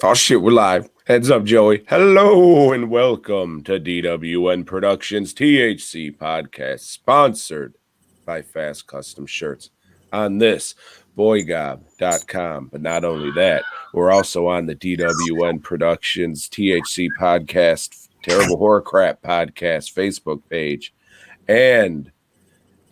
Oh shit, we're live. Heads up, Joey. Hello and welcome to DWN Productions THC podcast, sponsored by Fast Custom Shirts. On this, Boygob.com. But not only that, we're also on the DWN Productions THC podcast, Terrible Horror Crap podcast Facebook page, and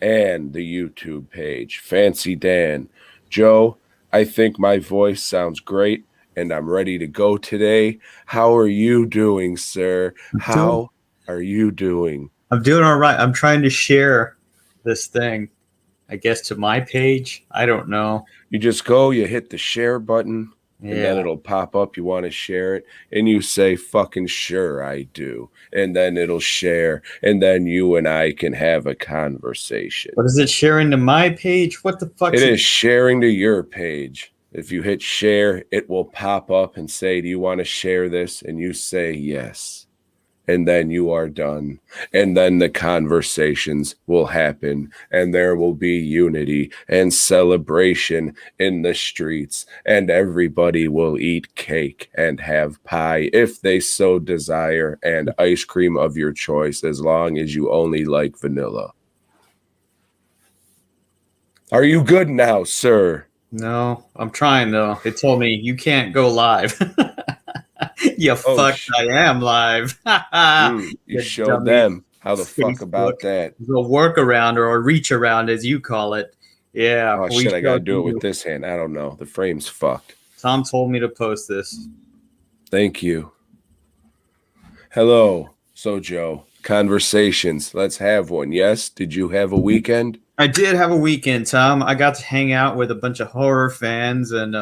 the YouTube page. Fancy Dan. Joe, I think my voice sounds great, and I'm ready to go today. How are you doing, sir? How are you doing? I'm doing all right. I'm trying to share this thing, I guess, to my page. I don't know. You just go, you hit the share button, and then it'll pop up. You want to share it, and you say, fucking sure I do. And then it'll share, and then you and I can have a conversation. What is it sharing to my page? What the fuck? It is sharing to your page. If you hit share, it will pop up and say, do you want to share this? And you say yes. And then you are done. And then the conversations will happen. And there will be unity and celebration in the streets. And everybody will eat cake and have pie if they so desire. And ice cream of your choice, as long as you only like vanilla. Are you good now, sir? No, I'm trying though. It told me you can't go live. I am live. You showed them how the fuck about that. The workaround or a reach around, as you call it. Yeah. Oh shit! I gotta do it with this hand. I don't know. The frame's fucked. Tom told me to post this. Thank you. Hello. So Joe, conversations. Let's have one. Yes. Did you have a weekend? I did have a weekend, Tom. I got to hang out with a bunch of horror fans and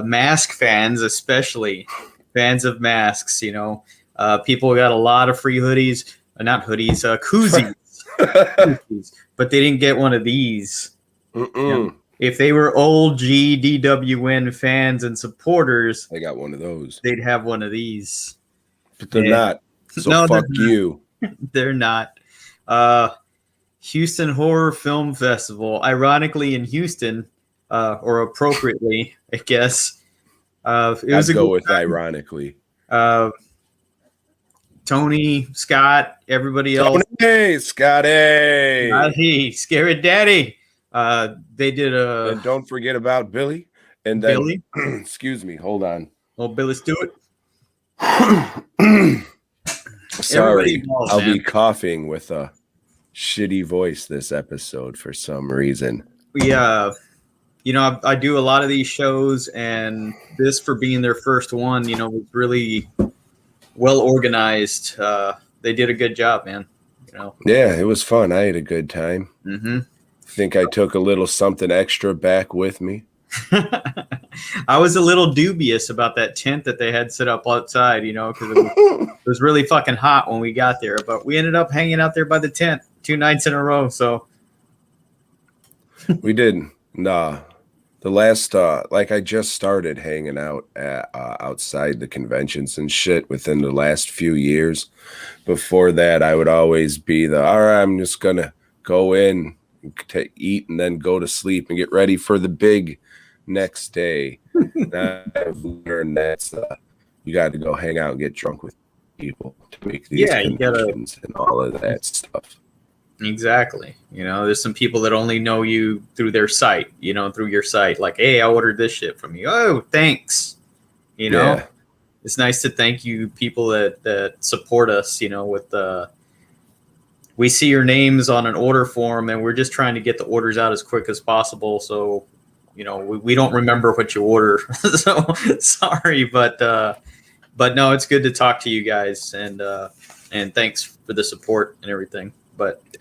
mask fans, especially fans of masks. You know, people got a lot of free hoodies, not hoodies, koozies, koozies, but they didn't get one of these. You know, if they were old GDWN fans and supporters, they got one of those. They'd have one of these, but they're not. So no, fuck you. They're not. Houston Horror Film Festival, ironically in Houston, or appropriately, I guess. It was ironically. Tony, Scott, everybody else. Hey, Scotty, Scary Daddy. They did a. And don't forget about Billy. And then, Billy. Excuse me, hold on. Oh, Billy Stewart. Sorry, I'll be coughing with a shitty voice this episode for some reason. You know, I do a lot of these shows, and this, for being their first one, you know, was really well organized. They did a good job, man. You know. Yeah, it was fun. I had a good time. Mm-hmm. I think I took a little something extra back with me. I was a little dubious about that tent that they had set up outside, you know, because it was really fucking hot when we got there. But we ended up hanging out there by the tent 2 nights in a row. So we did. Nah, the last I just started hanging out at, outside the conventions and shit within the last few years. Before that, I would always be all right, I'm just gonna go in to eat and then go to sleep and get ready for the big next day. Now I've learned that you got to go hang out and get drunk with people to make these connections and all of that stuff. Exactly. You know, there's some people that only know you through their site, you know, through your site. Like, hey, I ordered this shit from you. Oh, thanks. You know, It's nice to thank you people that support us, you know, with we see your names on an order form and we're just trying to get the orders out as quick as possible. So, you know, we don't remember what you order. So sorry, but no, it's good to talk to you guys, and thanks for the support and everything.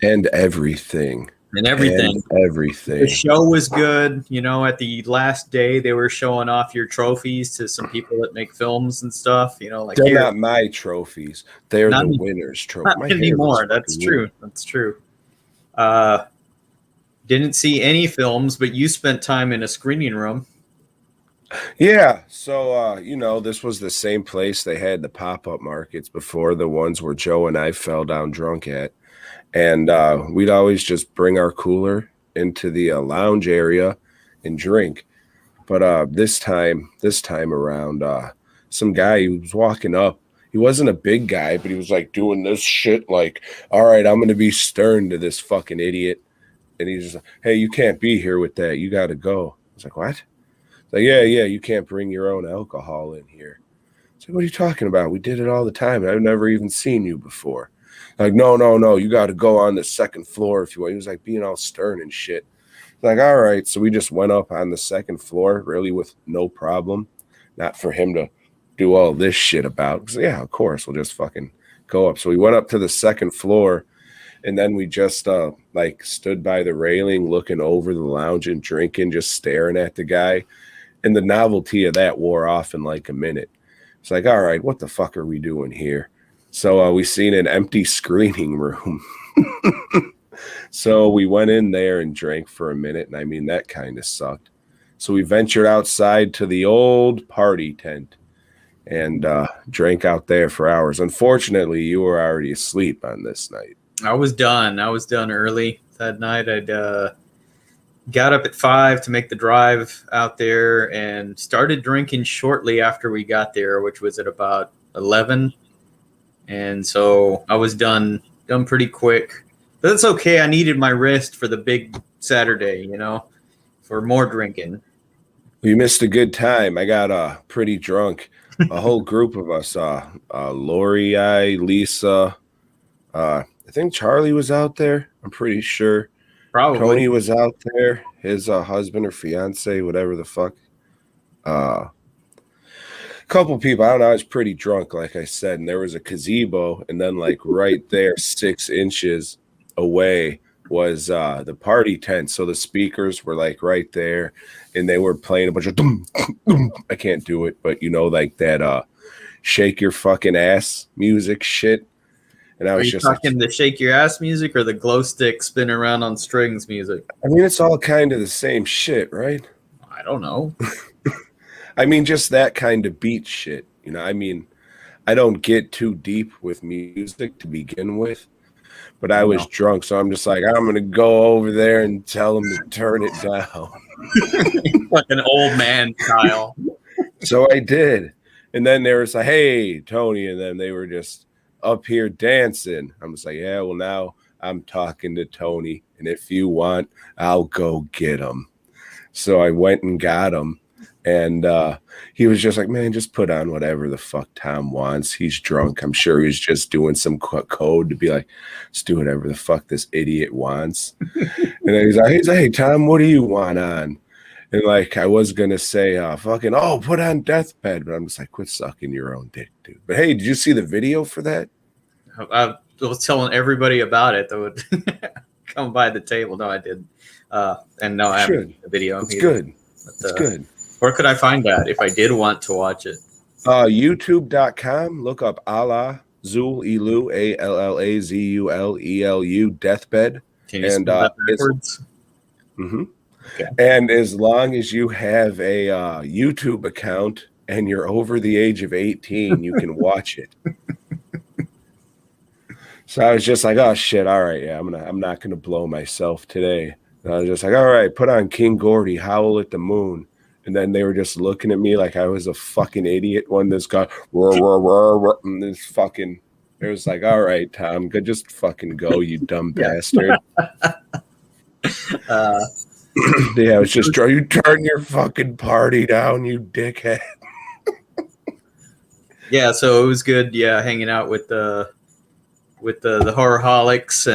Everything. The show was good. You know, at the last day, they were showing off your trophies to some people that make films and stuff. You know, like they're not my trophies; they're the winners' trophies. Not anymore. That's true. That's true. Didn't see any films, but you spent time in a screening room. Yeah. So, you know, this was the same place they had the pop-up markets before, the ones where Joe and I fell down drunk at. And we'd always just bring our cooler into the lounge area and drink. But this time around, some guy who was walking up. He wasn't a big guy, but he was like doing this shit like, all right, I'm going to be stern to this fucking idiot. And he's just like, hey, you can't be here with that. You got to go. I was like, what? It's like, yeah, you can't bring your own alcohol in here. It's like, what are you talking about? We did it all the time. And I've never even seen you before. Like, no, you got to go on the second floor if you want. He was like being all stern and shit. Like, all right. So we just went up on the second floor, really with no problem. Not for him to do all this shit about. Because, yeah, of course, we'll just fucking go up. So we went up to the second floor, and then we just like stood by the railing looking over the lounge and drinking, just staring at the guy. And the novelty of that wore off in like a minute. It's like, all right, what the fuck are we doing here? So we seen an empty screening room. So we went in there and drank for a minute. And I mean, that kind of sucked. So we ventured outside to the old party tent and drank out there for hours. Unfortunately, you were already asleep on this night. I was done early that night. I'd got up at 5 to make the drive out there and started drinking shortly after we got there, which was at about 11. And so I was done pretty quick. But that's okay. I needed my rest for the big Saturday, for more drinking. You missed a good time. I got pretty drunk. A whole group of us, Lori, Lisa, I think Charlie was out there. I'm pretty sure. Probably. Tony was out there. His husband or fiance, whatever the fuck. A couple people. I don't know. I was pretty drunk, like I said. And there was a gazebo. And then like right there, 6 inches away was the party tent. So the speakers were like right there. And they were playing a bunch of dum, dum. I can't do it. But like that shake your fucking ass music shit. And I was just talking the shake your ass music or the glow stick spin around on strings music? I mean, it's all kind of the same shit, right? I don't know. I mean, just that kind of beat shit. I mean, I don't get too deep with music to begin with, but I was drunk. So I'm just like, I'm going to go over there and tell them to turn it down. Like an old man style. So I did. And then they were like, hey, Tony. And then they were just up here dancing. I'm just like, yeah, well, now I'm talking to Tony. And if you want, I'll go get him. So I went and got him. And he was just like, man, just put on whatever the fuck Tom wants. He's drunk. I'm sure he's just doing some code to be like, let's do whatever the fuck this idiot wants. And then he's like, hey, Tom, what do you want on? And like, I was going to say, put on Deathbed. But I'm just like, quit sucking your own dick, dude. But hey, did you see the video for that? I was telling everybody about it that would come by the table. No, I didn't. And no, I haven't the video. It's good. It's good. Where could I find that if I did want to watch it? YouTube.com. Look up Allah Zul Elu Allazulelu Deathbed. Can you spell that backwards? Mm-hmm. Okay. And as long as you have a YouTube account and you're over the age of 18, you can watch it. So I was just like, oh shit, all right, yeah, I'm not gonna blow myself today. And I was just like, all right, put on King Gordy, Howl at the Moon. And then they were just looking at me like I was a fucking idiot when this guy, and this fucking, it was like, all right, Tom, good, just fucking go, you dumb bastard. Yeah, it's just, you turn your fucking party down, you dickhead. Yeah, so it was good, yeah, hanging out with the horrorholics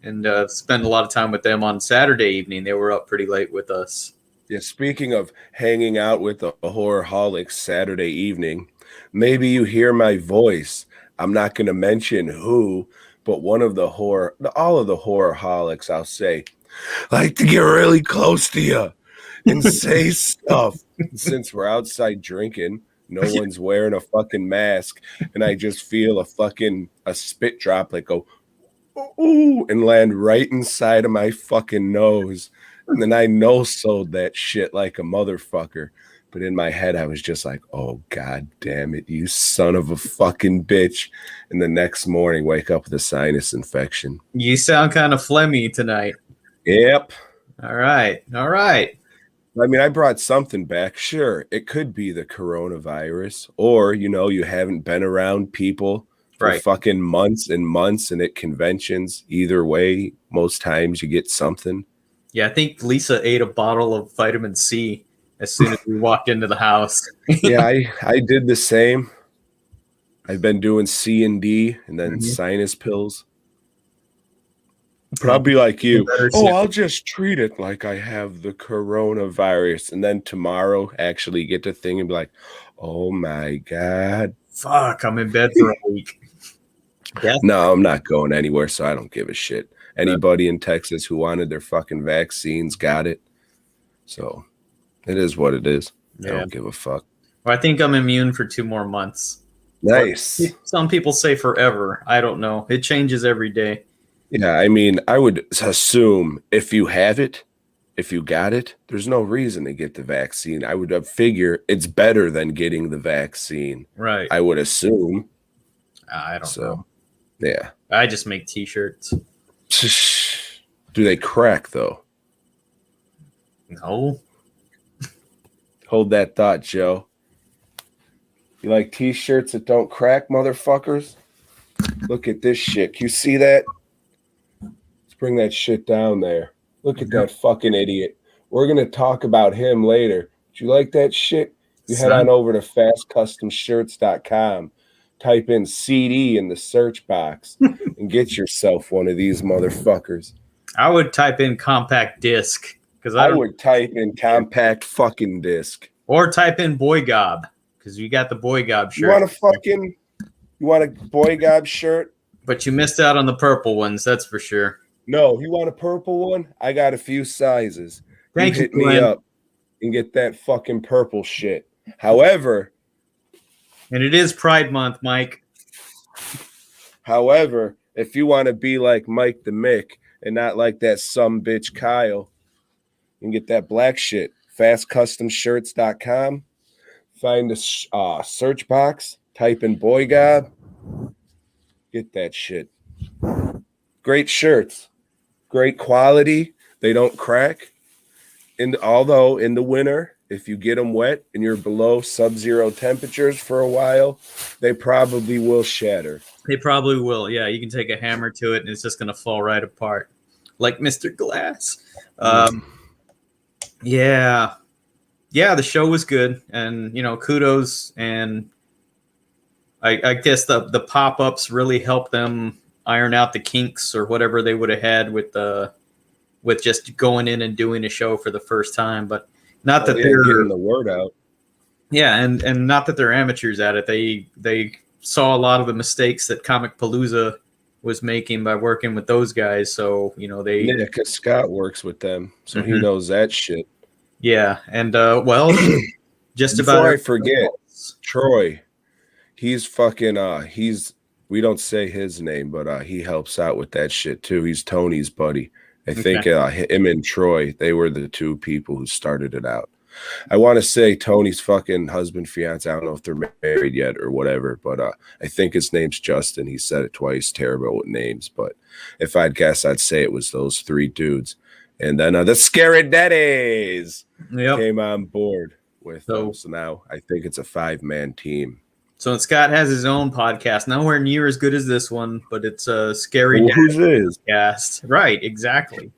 and spend a lot of time with them on Saturday evening. They were up pretty late with us. Yeah, speaking of hanging out with the horrorholics Saturday evening, maybe you hear my voice. I'm not going to mention who, but all of the horrorholics, I'll say, like to get really close to you and say stuff. Since we're outside drinking, no one's wearing a fucking mask, and I just feel a spit droplet go, ooh, and land right inside of my fucking nose. And then I no-sold that shit like a motherfucker. But in my head, I was just like, oh, God damn it, you son of a fucking bitch. And the next morning, wake up with a sinus infection. You sound kind of phlegmy tonight. Yep. All right. I mean, I brought something back. Sure, it could be the coronavirus, or you haven't been around people for Right. fucking months and months, and at conventions. Either way, most times you get something. Yeah, I think Lisa ate a bottle of vitamin C as soon as we walked into the house. Yeah, I did the same. I've been doing C and D, and then sinus pills. Probably like you. Oh, I'll just treat it like I have the coronavirus. And then tomorrow actually get the thing and be like, oh my God. Fuck, I'm in bed for a week. No, I'm not going anywhere, so I don't give a shit. Anybody in Texas who wanted their fucking vaccines got it. So it is what it is. Yeah. I don't give a fuck. Well, I think I'm immune for 2 more months. Nice. Some people say forever. I don't know. It changes every day. Yeah, I mean, I would assume if you have it, if you got it, there's no reason to get the vaccine. I would figure it's better than getting the vaccine. Right. I would assume. I don't know. Yeah. I just make t-shirts. Do they crack, though? No. Hold that thought, Joe. You like t-shirts that don't crack, motherfuckers? Look at this shit. Can you see that? Bring that shit down there. Look at that fucking idiot. We're going to talk about him later. Do you like that shit? You head on over to fastcustomshirts.com. Type in CD in the search box and get yourself one of these motherfuckers. I would type in compact disc. Because I would type in compact fucking disc. Or type in Boygob. Because you got the Boygob shirt. You want a Boygob shirt? But you missed out on the purple ones, that's for sure. No, you want a purple one? I got a few sizes. Thank you, hit me up and get that fucking purple shit. However, and it is Pride Month, Mike. However, if you want to be like Mike the Mick and not like that some bitch Kyle, you can get that black shit. Fastcustomshirts.com. Find the search box. Type in Boygob. Get that shit. Great shirts. Great quality. They don't crack. And although in the winter, if you get them wet and you're below sub-zero temperatures for a while, they probably will shatter. They probably will. Yeah, you can take a hammer to it and it's just going to fall right apart. Like Mr. Glass. Yeah. Yeah, the show was good. And, kudos. And I guess the pop-ups really helped them iron out the kinks or whatever they would have had with just going in and doing a show for the first time. But not that they're getting the word out. Yeah, and not that they're amateurs at it. They saw a lot of the mistakes that Comic Palooza was making by working with those guys. So, because Scott works with them, so he knows that shit. Yeah, and just before about I forget, Troy, he's fucking we don't say his name, but he helps out with that shit too. He's Tony's buddy. I think him and Troy, they were the two people who started it out. I want to say Tony's fucking husband, fiance. I don't know if they're married yet or whatever, but I think his name's Justin. He said it twice. Terrible with names, but if I'd guess, I'd say it was those 3 dudes. And then the Scary Daddies came on board with them. So now I think it's a 5-man team. So Scott has his own podcast, nowhere near as good as this one, but it's a Scary Daddies podcast. Right, exactly.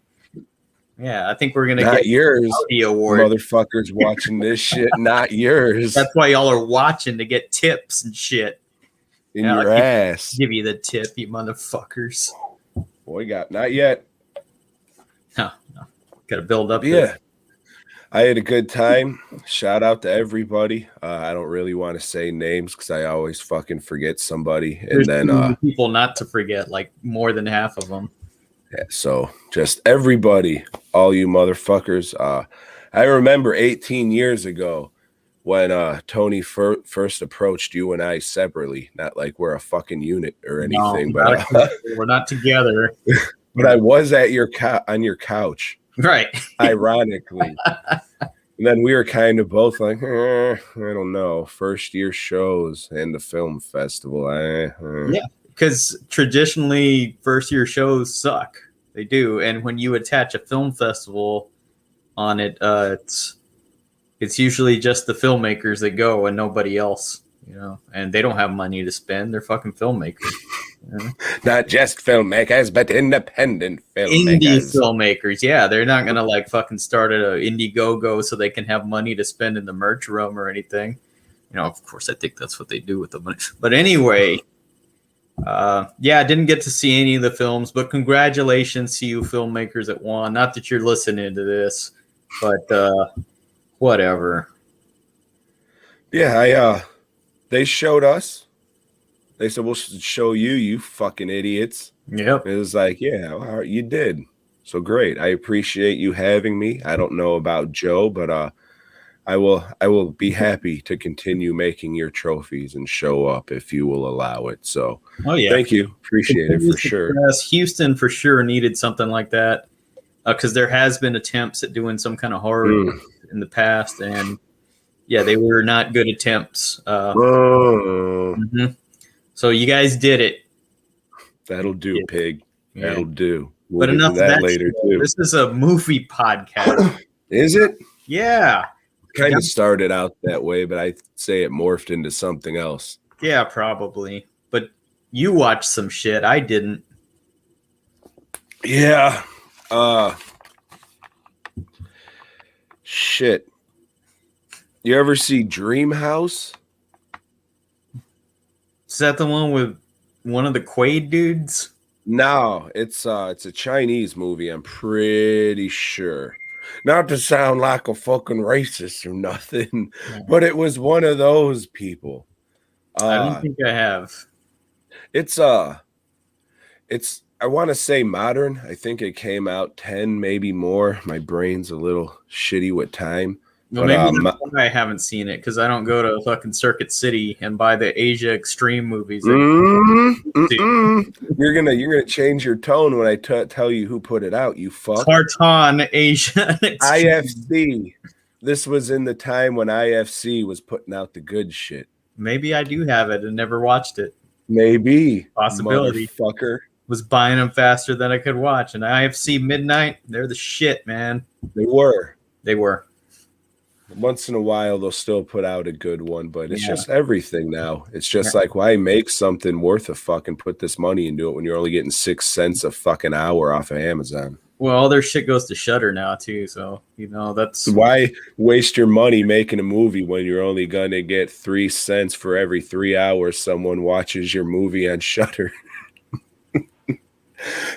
Yeah, I think we're gonna get yours, the award. Motherfuckers watching this shit, not yours. That's why y'all are watching to get tips and shit. In your ass. Give you the tip, you motherfuckers. Boygob, not yet. No. Gotta build up. Yeah. I had a good time. Shout out to everybody. I don't really want to say names because I always fucking forget somebody. There's and then people not to forget, like more than half of them. Yeah, so just everybody, all you motherfuckers. I remember 18 years ago when Tony first approached you and I separately. Not like we're a fucking unit or anything, but we're not together. But I was at on your couch. Right. Ironically. And then we were kind of both like, I don't know, first year shows and the film festival. Yeah, because traditionally first year shows suck. They do. And when you attach a film festival on it, it's usually just the filmmakers that go and nobody else, you know, and they don't have money to spend. They're fucking filmmakers. You know? Not just filmmakers, but independent Indie filmmakers. filmmakers, yeah, they're not gonna like fucking start at an Indiegogo so they can have money to spend in the merch room or anything. You know, of course, I think that's what they do with the money. But anyway, yeah, I didn't get to see any of the films, but congratulations to you filmmakers that won. Not that you're listening to this, but whatever. Yeah, they showed us. They said, we'll show you, you fucking idiots. Yep. It was like, yeah, well, you did. So great. I appreciate you having me. I don't know about Joe, but I will be happy to continue making your trophies and show up if you will allow it. So thank you. Appreciate it for sure. Houston for sure needed something like that because there has been attempts at doing some kind of horror in the past, and yeah, they were not good attempts. So you guys did it. That'll do, pig. Yeah. That'll do. We'll but enough of that later too. This is a movie podcast. Is it? Yeah. Kind of started out that way, but I'd say it morphed into something else. Yeah, probably. But you watched some shit. I didn't. Yeah. Shit. You ever see Dream House? Is that the one with one of the Quaid dudes? No, it's a Chinese movie, I'm pretty sure. Not to sound like a fucking racist or nothing, but it was one of those people. I don't think I have. It's I want to say modern. I think it came out 10, maybe more. My brain's a little shitty with time. Well, maybe that's why I haven't seen it, because I don't go to fucking Circuit City and buy the Asia Extreme movies. You're gonna change your tone when I tell you who put it out. You fuck. Tartan Asia Extreme. IFC. This was in the time when IFC was putting out the good shit. Maybe I do have it and never watched it. Maybe. Possibility. Motherfucker. Was buying them faster than I could watch. And IFC Midnight, they're the shit, man. They were. Once in a while, they'll still put out a good one, but it's just everything now. It's just like, why make something worth a fucking put this money into it when you're only getting 6 cents a fucking hour off of Amazon? Well, all their shit goes to Shudder now, too. So, you know, that's why waste your money making a movie when you're only going to get 3 cents for every 3 hours someone watches your movie on Shudder.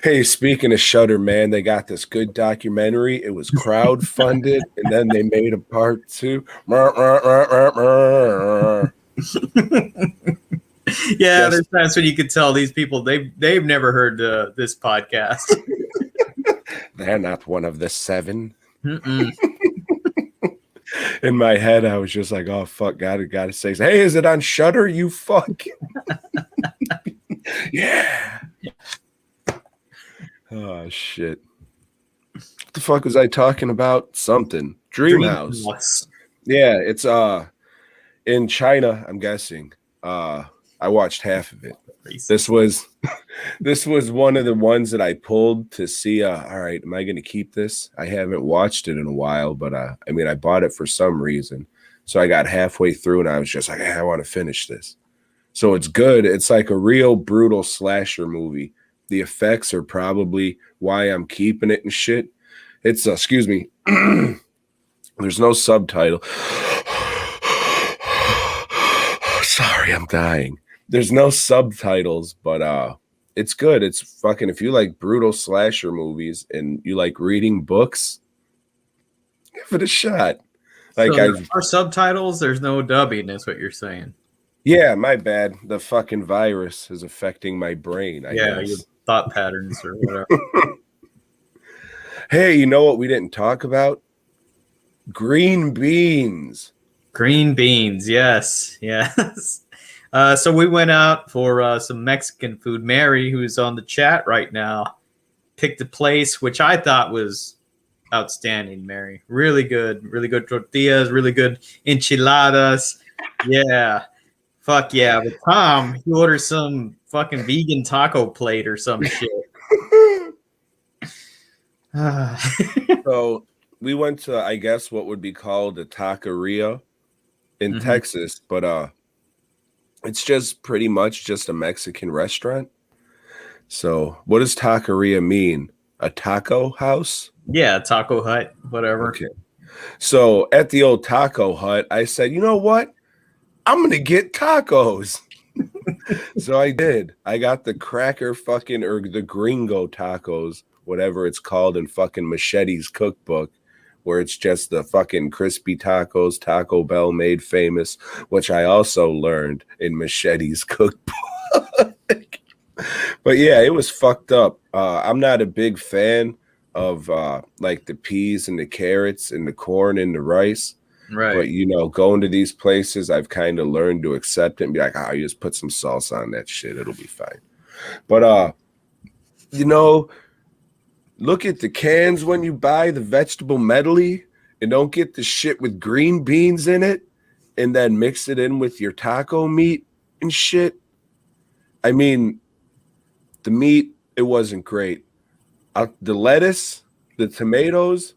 Hey, speaking of Shudder, man, they got this good documentary. It was crowdfunded, and then they made a part 2. Yeah, there's times when you could tell these people they've never heard this podcast. They're not one of the 7. In my head, I was just like, "Oh fuck, gotta say, hey, is it on Shudder? You fuck." Yeah. Oh shit! What the fuck was I talking about? Something. Dream House. Yeah, it's in China. I'm guessing. I watched half of it. This was one of the ones that I pulled to see. All right, am I going to keep this? I haven't watched it in a while, but I bought it for some reason. So I got halfway through, and I was just like, hey, I want to finish this. So it's good. It's like a real brutal slasher movie. The effects are probably why I'm keeping it and shit. It's excuse me. There's no subtitle. Sorry, I'm dying. There's no subtitles, but it's good. It's fucking, if you like brutal slasher movies and you like reading books, give it a shot. Like, so there are subtitles, there's no dubbing, is what you're saying. Yeah, my bad. The fucking virus is affecting my brain. I guess. Your thought patterns or whatever. Hey, you know what we didn't talk about? Green beans. Green beans, yes. So we went out for some Mexican food. Mary, who's on the chat right now, picked a place which I thought was outstanding, Mary. Really good tortillas, really good enchiladas. Yeah. Fuck yeah. But Tom, he ordered some fucking vegan taco plate or some shit. So we went to, I guess, what would be called a taqueria in Texas, but it's just pretty much just a Mexican restaurant. So what does taqueria mean? A taco house? Yeah, Taco Hut, whatever. Okay. So at the old taco hut, I said, you know what? I'm going to get tacos. So I did. I got the cracker fucking, or the gringo tacos, whatever it's called in fucking Machete's cookbook, where it's just the fucking crispy tacos Taco Bell made famous, which I also learned in Machete's cookbook. But yeah, it was fucked up. I'm not a big fan of like the peas and the carrots and the corn and the rice. Right. But, you know, going to these places, I've kind of learned to accept it and be like, you just put some sauce on that shit. It'll be fine. But, you know, look at the cans when you buy the vegetable medley and don't get the shit with green beans in it and then mix it in with your taco meat and shit. I mean, the meat, it wasn't great. The lettuce, the tomatoes,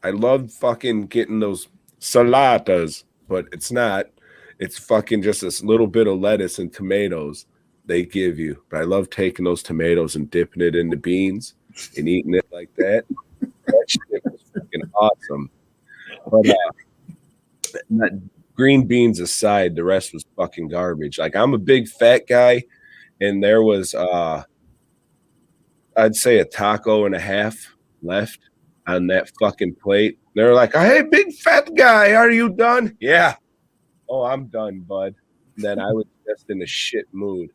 I love fucking getting those saladas, but it's not. It's fucking just this little bit of lettuce and tomatoes they give you. But I love taking those tomatoes and dipping it in the beans and eating it like that. That shit was fucking awesome. But green beans aside, the rest was fucking garbage. Like, I'm a big fat guy, and there was I'd say a taco and a half left on that fucking plate. They're like, hey, big fat guy, are you done? Yeah. Oh, I'm done, bud. And then I was just in a shit mood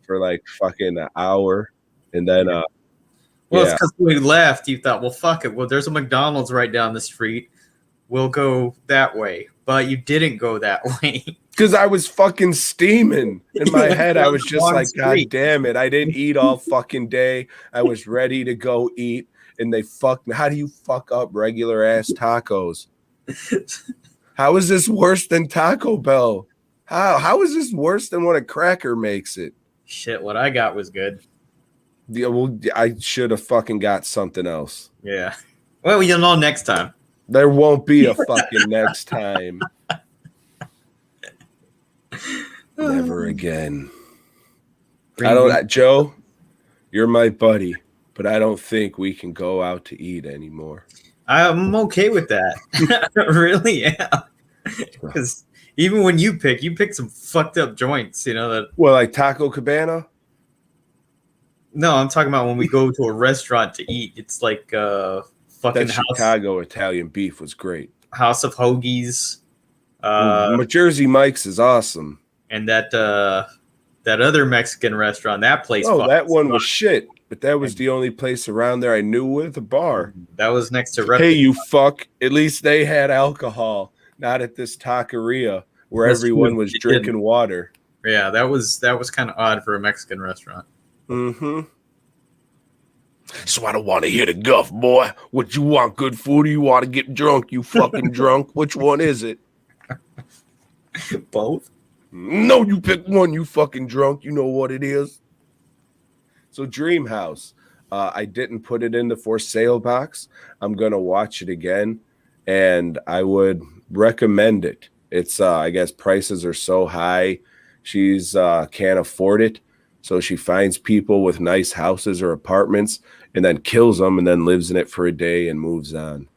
for like fucking an hour. And then, well, it's because we left. You thought, well, fuck it. Well, there's a McDonald's right down the street. We'll go that way. But you didn't go that way. Because I was fucking steaming in my head. I was just like, God damn it. I didn't eat all fucking day. I was ready to go eat. And they fucked me. How do you fuck up regular ass tacos? How is this worse than Taco Bell? How is this worse than when a cracker makes it? Shit, what I got was good. Yeah, well, I should have fucking got something else. Yeah. Well, you'll know next time. There won't be a fucking next time. Never again. Joe, you're my buddy, but I don't think we can go out to eat anymore. I'm okay with that. Really, yeah. Because even when you pick some fucked up joints, you know that. Well, like Taco Cabana. No, I'm talking about when we go to a restaurant to eat. It's like fucking that Chicago Italian beef was great. House of Hoagies. Jersey Mike's is awesome. And that other Mexican restaurant, that place. Oh, that one was shit. But that was the only place around there I knew with a bar. That was next to Hey, you fuck. At least they had alcohol, not at this taqueria where everyone was drinking water. Yeah, that was kind of odd for a Mexican restaurant. Mm-hmm. So I don't want to hear the guff, boy. What you want, good food, or you want to get drunk, you fucking drunk? Which one is it? Both? No, you pick one, you fucking drunk. You know what it is. So Dream House, I didn't put it in the for sale box. I'm going to watch it again, and I would recommend it. It's, I guess prices are so high, she's can't afford it. So she finds people with nice houses or apartments and then kills them and then lives in it for a day and moves on.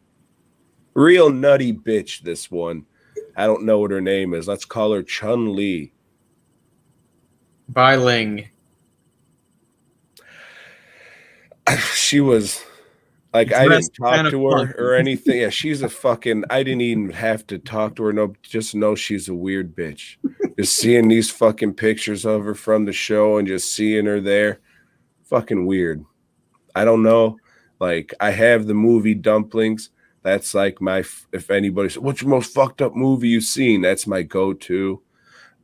Real nutty bitch, this one. I don't know what her name is. Let's call her Chun-Li. Bailing. She was like, I didn't talk to her or anything. Yeah, she's a fucking, I didn't even have to talk to her. No, just know she's a weird bitch. Just seeing these fucking pictures of her from the show and just seeing her there, fucking weird. I don't know. Like, I have the movie Dumplings. That's like my, if anybody said, what's your most fucked up movie you've seen? That's my go-to.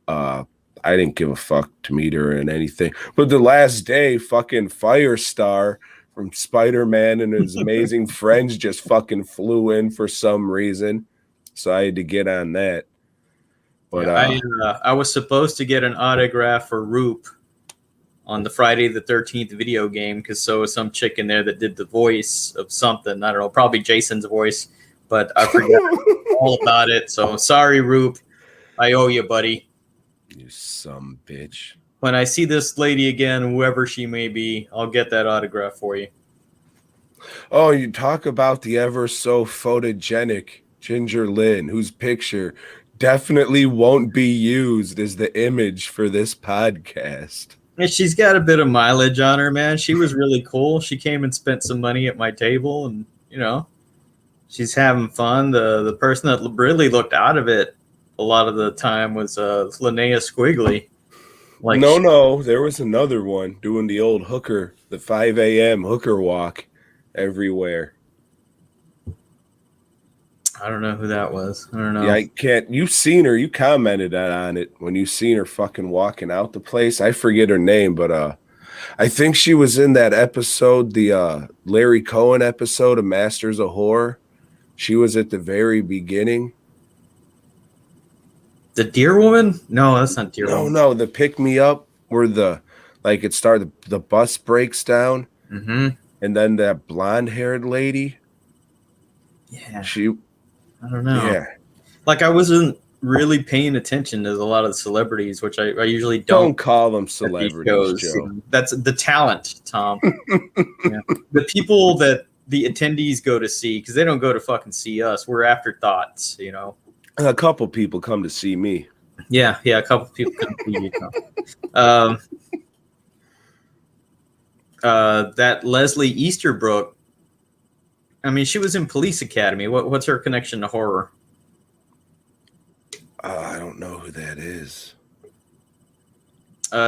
I didn't give a fuck to meet her in anything. But the last day, fucking Firestar from SpiderMan and his amazing friends just fucking flew in for some reason. So I had to get on that. But I was supposed to get an autograph for Roop on the Friday the 13th video game because so was some chick in there that did the voice of something. I don't know, probably Jason's voice. but I forgot all about it. So sorry, Roop. I owe you, buddy. You some bitch. When I see this lady again, whoever she may be, I'll get that autograph for you. Oh, you talk about the ever so photogenic Ginger Lynn, whose picture definitely won't be used as the image for this podcast. And she's got a bit of mileage on her, man. She was really cool. She came and spent some money at my table, and she's having fun. The person that really looked out of it a lot of the time was Linnea Squiggly. No, there was another one doing the old hooker, the 5 a.m. hooker walk everywhere. I don't know who that was. I don't know. Yeah, I can't. You've seen her. You commented on it when you seen her fucking walking out the place. I forget her name, but I think she was in that episode, the Larry Cohen episode of Masters of Horror. She was at the very beginning. The Deer Woman? No, that's not Deer Woman. No, the Pick Me Up where the bus breaks down, and then that blonde haired lady. Yeah, I don't know. Yeah, like I wasn't really paying attention to a lot of the celebrities, which I usually don't call them celebrities, Joe. That's the talent, Tom. Yeah. The people that the attendees go to see, because they don't go to fucking see us. We're afterthoughts, A couple people come to see me. Yeah, a couple people come to see you. That Leslie Easterbrook, I mean, she was in Police Academy. What's her connection to horror? I don't know who that is.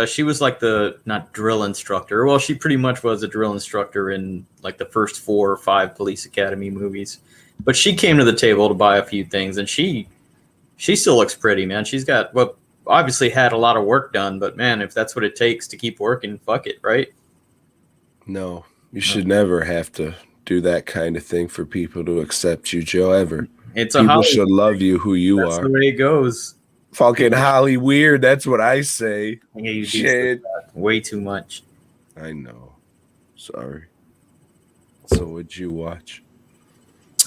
She was like not drill instructor. Well, she pretty much was a drill instructor in like the first 4 or 5 Police Academy movies. But she came to the table to buy a few things, and she still looks pretty, man. She's got obviously had a lot of work done, but man, if that's what it takes to keep working, fuck it, right? No, you should never have to do that kind of thing for people to accept you, Joe, ever. People should love you who you are. That's the way it goes. Fucking Holly weird. That's what I say. Yeah, you do way too much. I know. Sorry. So what'd you watch?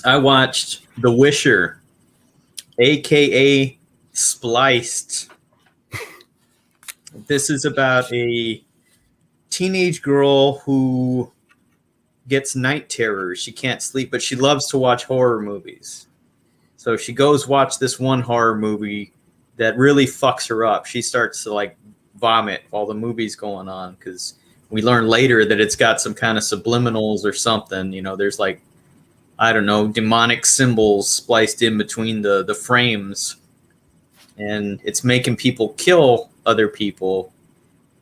I watched The Wisher, a.k.a. Spliced. This is about a teenage girl who gets night terrors. She can't sleep, but she loves to watch horror movies. So she goes watch this one horror movie that really fucks her up. She starts to like vomit while the movie's going on, because we learn later that it's got some kind of subliminals or something. There's like, I don't know, demonic symbols spliced in between the frames, and it's making people kill other people.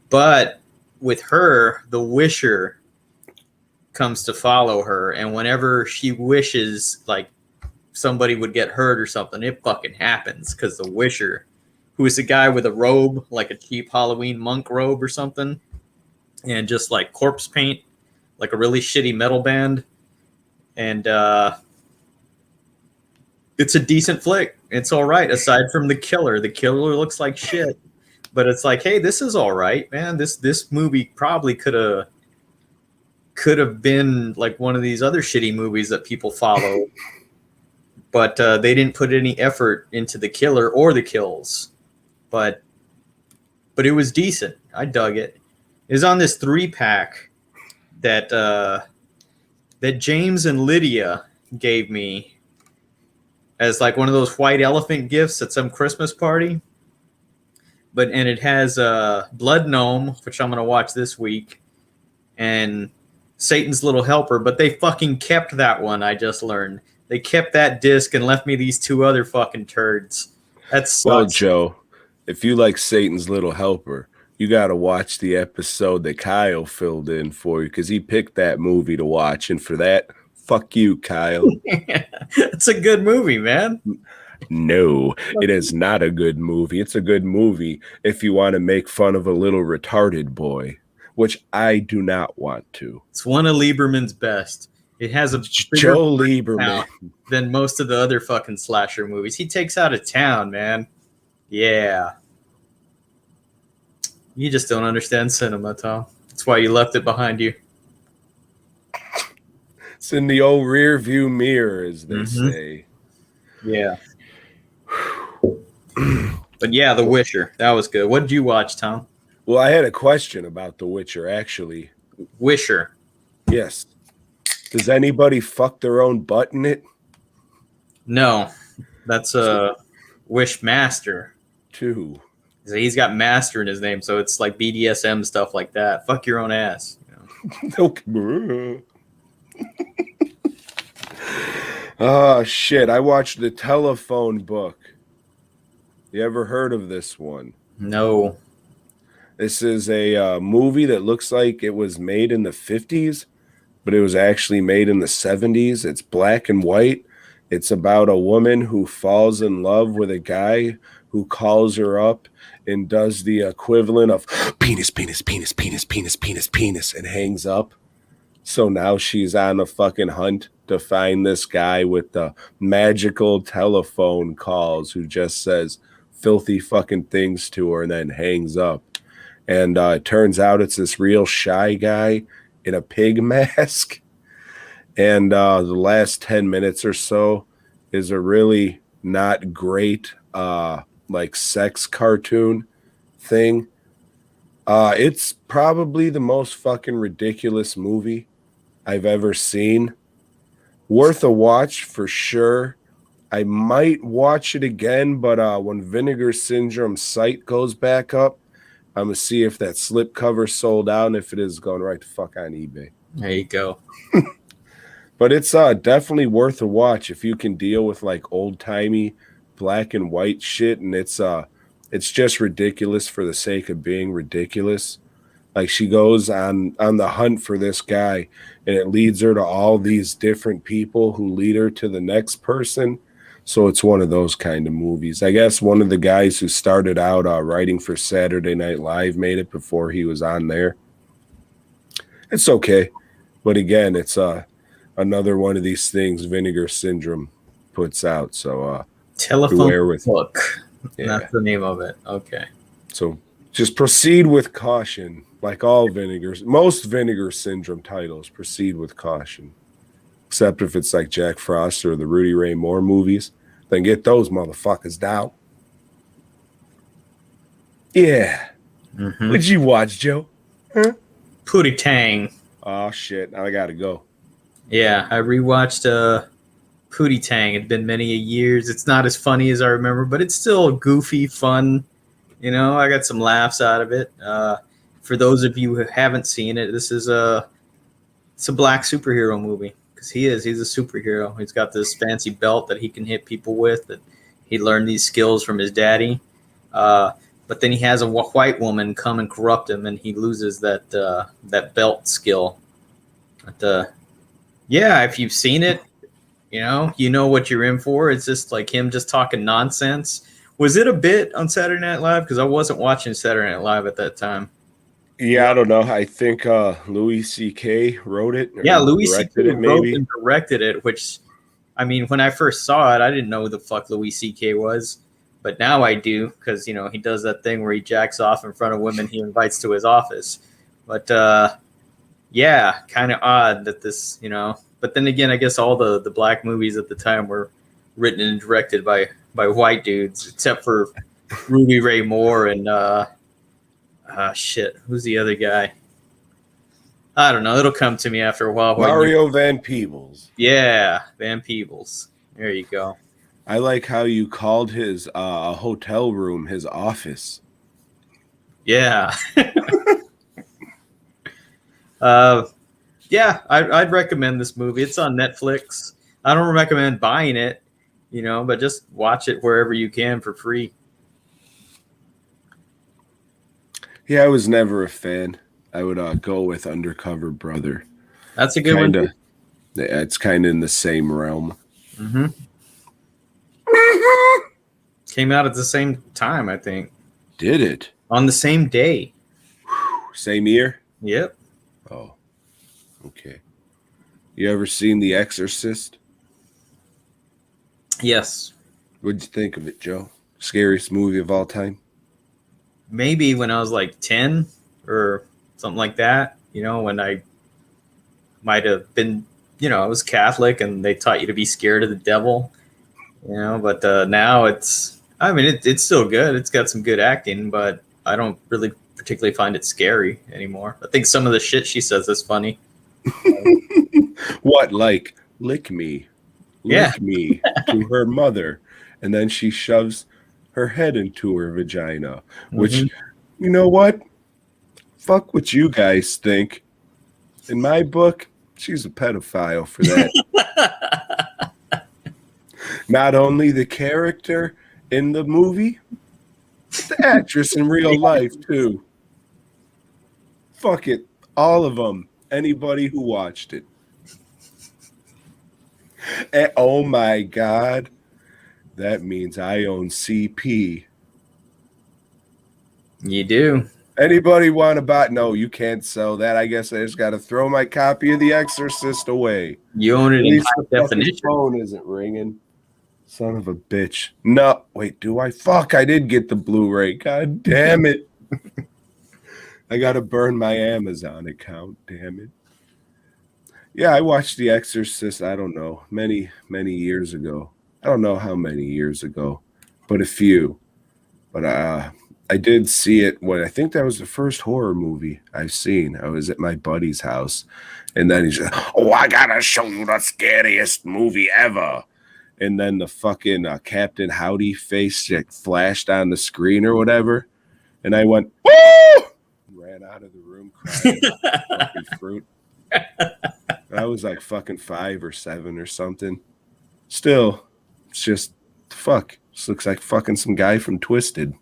But with her, the Wisher comes to follow her, and whenever she wishes like somebody would get hurt or something, it fucking happens, because the Wisher, who is a guy with a robe, like a cheap Halloween monk robe or something, and just like corpse paint, like a really shitty metal band. And it's a decent flick. It's all right, aside from the killer. The killer looks like shit, but it's like, hey, this is all right, man. This movie probably could have been like one of these other shitty movies that people follow, but they didn't put any effort into the killer or the kills. But it was decent. I dug it. It was on this 3-pack that James and Lydia gave me as like one of those white elephant gifts at some Christmas party. And it has Blood Gnome, which I'm going to watch this week, and Satan's Little Helper, but they fucking kept that one. I just learned they kept that disc and left me these 2 other fucking turds. That's well, Joe, if you like Satan's Little Helper, you got to watch the episode that Kyle filled in for you, because he picked that movie to watch, and for that, fuck you, Kyle. It's a good movie, man. No, it is not a good movie. It's a good movie if you want to make fun of a little retarded boy, which I do not want to. It's one of Lieberman's best. It has a Joe Lieberman than most of the other fucking slasher movies. He takes out of town, man. Yeah. You just don't understand cinema, Tom. That's why you left it behind you. It's in the old rear view mirror, as they Mm-hmm. say. Yeah. But yeah, The Witcher. That was good. What did you watch, Tom? Well, I had a question about The Witcher, actually. Wisher. Yes. Does anybody fuck their own butt in it? No, that's a Wishmaster. Too. He's got master in his name, so it's like BDSM stuff like that. Fuck your own ass. You know? Okay. Oh, shit. I watched The Telephone Book. You ever heard of this one? No. This is a movie that looks like it was made in the 50s, but it was actually made in the 70s. It's black and white. It's about a woman who falls in love with a guy who calls her up and does the equivalent of penis, penis, penis, penis, penis, penis, penis, and hangs up. So now she's on a fucking hunt to find this guy with the magical telephone calls who just says filthy fucking things to her and then hangs up. And it turns out it's this real shy guy in a pig mask. And the last 10 minutes or so is a really not great like sex cartoon thing. It's probably the most fucking ridiculous movie I've ever seen. Worth a watch for sure. I might watch it again, but when Vinegar Syndrome site goes back up, I'm going to see if that slipcover sold out, and if it is, going right the fuck on eBay. There you go. But it's definitely worth a watch if you can deal with like old-timey black and white shit, and it's just ridiculous for the sake of being ridiculous. Like she goes on the hunt for this guy, and it leads her to all these different people who lead her to the next person. So it's one of those kind of movies. I guess one of the guys who started out writing for Saturday Night Live made it before he was on there. It's okay. But again, it's another one of these things Vinegar Syndrome puts out. So Telephone Book. Yeah. That's the name of it. Okay. So just proceed with caution. Like all most Vinegar Syndrome titles, proceed with caution. Except if it's like Jack Frost or the Rudy Ray Moore movies, then get those motherfuckers down. Yeah. Mm-hmm. What'd you watch, Joe? Huh? Pooty Tang. Oh, shit. Now I got to go. Yeah, I rewatched Pooty Tang. It's been many years. It's not as funny as I remember, but it's still goofy, fun. You know, I got some laughs out of it. For those of you who haven't seen it, it's a black superhero movie. Because he's a superhero. He's got this fancy belt that he can hit people with. That he learned these skills from his daddy. But then he has a white woman come and corrupt him, and he loses that belt skill. But yeah, if you've seen it, you know what you're in for. It's just like him just talking nonsense. Was it a bit on Saturday Night Live? Because I wasn't watching Saturday Night Live at that time. Yeah, I don't know. I think Louis C.K. wrote it. Yeah, Louis C.K. wrote and directed it, which, I mean, when I first saw it, I didn't know who the fuck Louis C.K. was. But now I do, because, you know, he does that thing where he jacks off in front of women he invites to his office. But, yeah, kind of odd that this, you know. But then again, I guess all the black movies at the time were written and directed by white dudes, except for Rudy Ray Moore and, shit, who's the other guy? I don't know. It'll come to me after a while. Mario Van Peebles. Yeah, Van Peebles. There you go. I like how you called his hotel room his office. Yeah. Yeah, I'd recommend this movie. It's on Netflix. I don't recommend buying it, you know, but just watch it wherever you can for free. Yeah, I was never a fan. I would go with Undercover Brother. That's a good one. Yeah, it's kind of in the same realm. Mm-hmm. Came out at the same time, I think. Did it? On the same day. Same year? Yep. Oh, okay. You ever seen The Exorcist? Yes. What'd you think of it, Joe? Scariest movie of all time? Maybe when I was like 10 or something like that, you know, when I might have been I was Catholic and they taught you to be scared of the devil, but now it's still good. It's got some good acting, but I don't really particularly find it scary anymore. I think some of the shit she says is funny. What, like, lick me Yeah. to her mother, and then she shoves her head into her vagina, which, you know what? Fuck what you guys think. In my book, she's a pedophile for that. Not only the character in the movie, but the actress in real life, too. Fuck it. All of them. Anybody who watched it. And, oh my God. That means I own CP. You do. Anybody want to buy? No, you can't sell that. I guess I just got to throw my copy of The Exorcist away. You own it in high definition. The phone isn't ringing. Son of a bitch. No, wait, do I? Fuck, I did get the Blu-ray. God damn it. I got to burn my Amazon account. Damn it. Yeah, I watched The Exorcist, I don't know, many, many years ago. I don't know how many years ago, but a few. But I did see it when I think that was the first horror movie I've seen. I was at my buddy's house, and then he's like, "Oh, I gotta show you the scariest movie ever." And then the fucking Captain Howdy face flashed on the screen or whatever, and I went, "Woo!" Ran out of the room crying about fucking fruit. I was like fucking 5 or 7 or something. Still, it's just fuck. This looks like fucking some guy from Twisted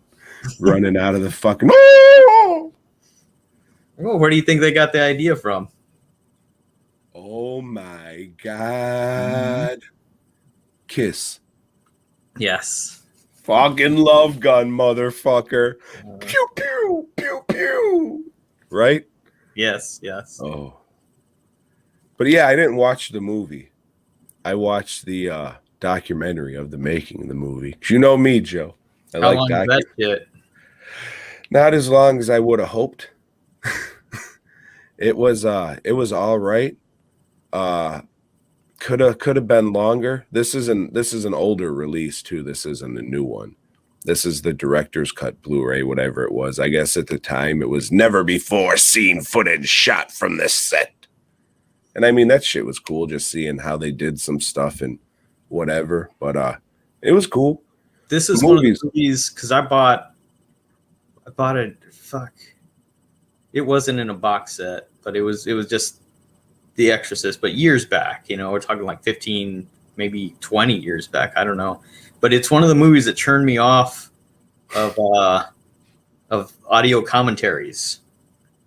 running out of the fucking. Oh, where do you think they got the idea from? Oh my God. Kiss. Yes. Fucking love gun, motherfucker. Pew, pew, pew, pew. Right? Yes. Oh. But yeah, I didn't watch the movie. I watched the documentary of the making of the movie. 'Cause you know me, Joe. How long is that shit? Not as long as I would have hoped. It was all right. Could have been longer. This is an older release too. This isn't a new one. This is the director's cut Blu-ray, whatever it was. I guess at the time it was never before seen footage shot from this set. And I mean, that shit was cool, just seeing how they did some stuff and whatever. But it was cool. This is one of the movies because I bought it. Fuck, it wasn't in a box set, but it was just The Exorcist. But years back, we're talking like 15, maybe 20 years back. I don't know, but it's one of the movies that turned me off of audio commentaries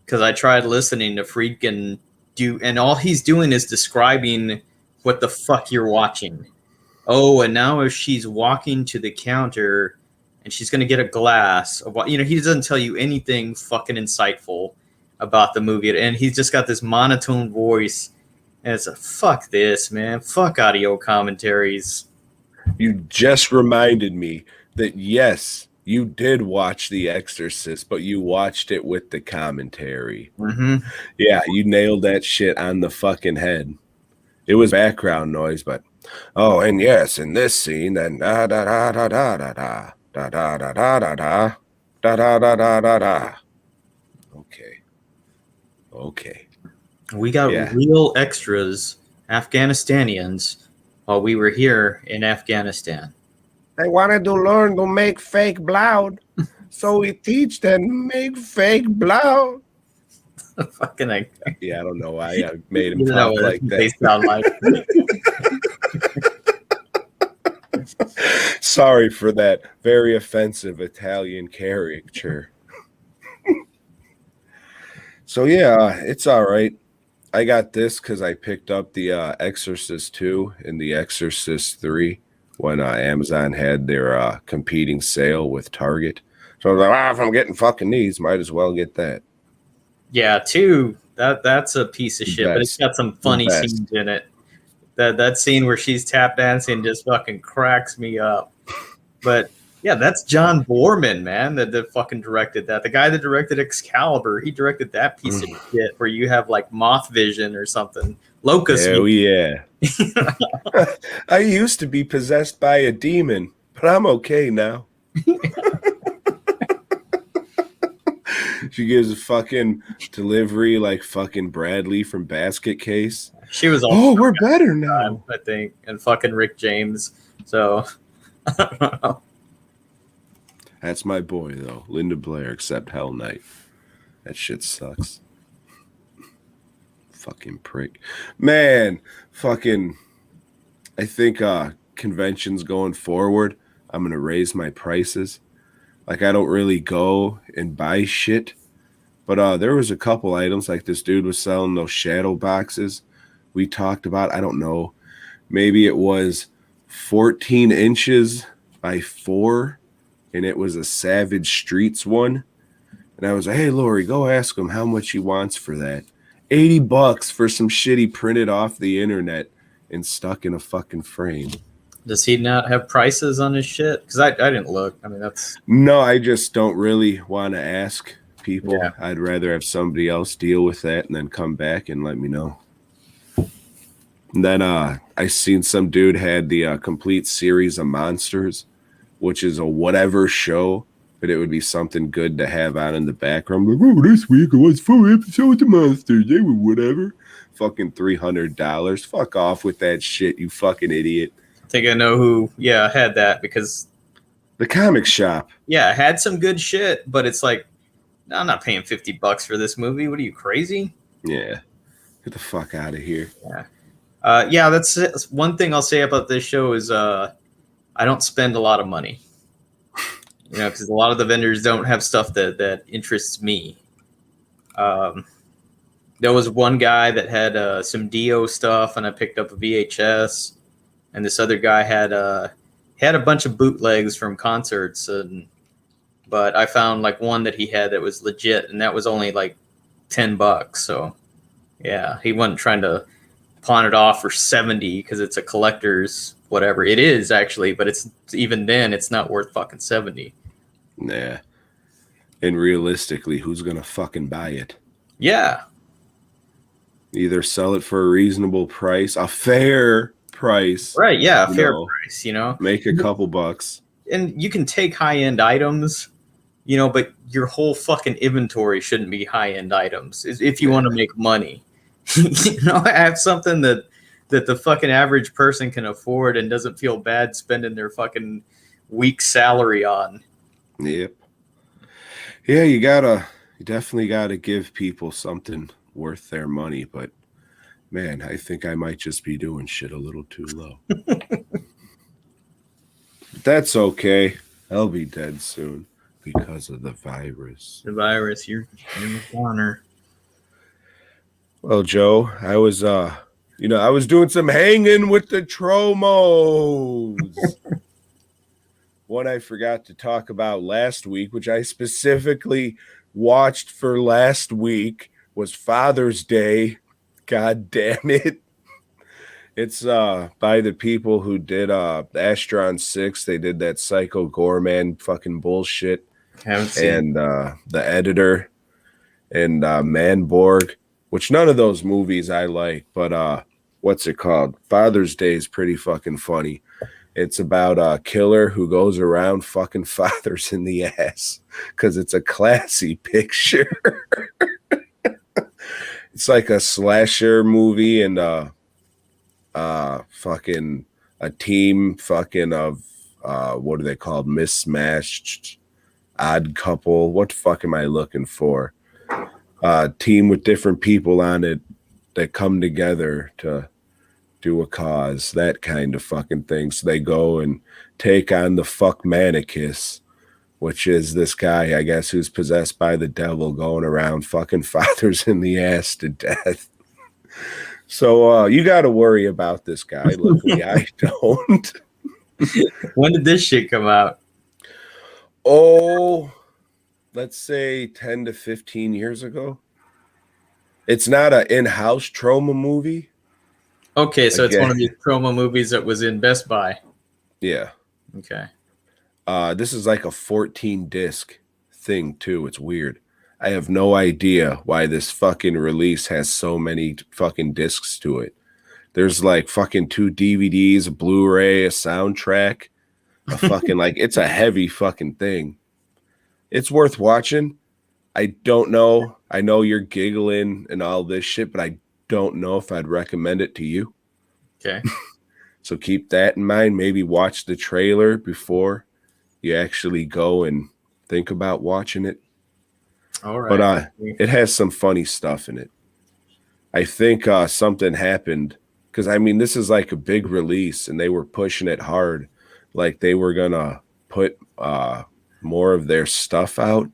because I tried listening to freaking. And all he's doing is describing what the fuck you're watching. Oh, and now if she's walking to the counter and she's going to get a glass of what, he doesn't tell you anything fucking insightful about the movie. And he's just got this monotone voice. And it's fuck this, man. Fuck audio commentaries. You just reminded me that, yes, you did watch The Exorcist, but you watched it with the commentary. Mm-hmm. Yeah, you nailed that shit on the fucking head. It was background noise, but and yes, in this scene, then da da da da da da da da da da da da da da da da da da. Okay. We got real extras, Afghanistanians, while we were here in Afghanistan. I wanted to learn to make fake blood, so we teach them to make fake blood. Fucking yeah, I don't know why I made him talk like that. They sound like. Sorry for that very offensive Italian caricature. So yeah, it's all right. I got this because I picked up the Exorcist 2 and the Exorcist 3. When Amazon had their competing sale with Target. So I was like, if I'm getting fucking these, might as well get that. Yeah, 2, that's a piece of shit, but it's got some funny scenes in it. That scene where she's tap dancing just fucking cracks me up. But yeah, that's John Boorman, man, that fucking directed that. The guy that directed Excalibur, he directed that piece of shit where you have like moth vision or something Locust Hell meat. yeah. I used to be possessed by a demon, but I'm okay now. She gives a fucking delivery like fucking Bradley from Basket Case. She was also Oh, we're better now. I think, and fucking Rick James. So I don't know. That's my boy though, Linda Blair, except Hell Night. That shit sucks. Fucking prick. Man, fucking I think conventions going forward, I'm gonna raise my prices. Like I don't really go and buy shit. But there was a couple items, like this dude was selling those shadow boxes we talked about. I don't know. Maybe it was 14 inches by 4, and it was a Savage Streets one. And I was like, hey, Lori, go ask him how much he wants for that. $80 for some shit he printed off the internet and stuck in a fucking frame. Does he not have prices on his shit? Because I didn't look. I mean, that's... No, I just don't really want to ask people. Yeah. I'd rather have somebody else deal with that and then come back and let me know. And then I seen some dude had the complete series of Monsters, which is a whatever show, but it would be something good to have on in the background. Like, oh, this week it was 4 episodes of Monsters. They were whatever. Fucking $300. Fuck off with that shit, you fucking idiot. I think I know who, had that, because... The comic shop. Yeah, it had some good shit, but it's like, no, I'm not paying $50 for this movie. What are you, crazy? Yeah. Get the fuck out of here. Yeah. That's one thing I'll say about this show is I don't spend a lot of money. Because a lot of the vendors don't have stuff that interests me. There was one guy that had some Dio stuff, and I picked up a VHS. And this other guy had a bunch of bootlegs from concerts, but I found like one that he had that was legit, and that was only like $10. So yeah, he wasn't trying to pawn it off for 70 because it's a collector's whatever. It is actually, but it's even then it's not worth fucking 70. Nah. And realistically, who's gonna fucking buy it? Yeah. Either sell it for a reasonable price, a fair price. Right, yeah, fair price, Make a couple bucks. And you can take high-end items, but your whole fucking inventory shouldn't be high-end items if you want to make money. Have something that the fucking average person can afford and doesn't feel bad spending their fucking week's salary on. Yep. Yeah, you definitely gotta give people something worth their money, but man, I think I might just be doing shit a little too low. But that's okay. I'll be dead soon because of the virus. The virus, you're in the corner. Well, Joe, I was I was doing some hanging with the Tromos. One I forgot to talk about last week, which I specifically watched for last week, was Father's Day. God damn it. It's by the people who did Astron 6. They did that Psycho Gorman fucking bullshit. And the editor and Manborg, which none of those movies I like, but what's it called? Father's Day is pretty fucking funny. It's about a killer who goes around fucking fathers in the ass because it's a classy picture. It's like a slasher movie and fucking a team fucking of what are they called? Mismatched, odd couple. What the fuck am I looking for? Team with different people on it that come together to do a cause, that kind of fucking thing. So they go and take on the fuck Manicus, which is this guy, I guess, who's possessed by the devil going around fucking fathers in the ass to death. So you got to worry about this guy. Luckily, I don't. When did this shit come out? Oh, let's say 10 to 15 years ago. It's not an in-house trauma movie. Okay, so it's one of these promo movies that was in Best Buy. Yeah. Okay. This is like a 14 disc thing too. It's weird. I have no idea why this fucking release has so many fucking discs to it. There's like fucking 2 DVDs, a Blu-ray, a soundtrack, a fucking like it's a heavy fucking thing. It's worth watching. I don't know. I know you're giggling and all this shit, but I don't know if I'd recommend it to you. Okay. So keep that in mind. Maybe watch the trailer before you actually go and think about watching it. All right. But it has some funny stuff in it. I think something happened because, I mean, this is like a big release and they were pushing it hard. Like they were going to put more of their stuff out.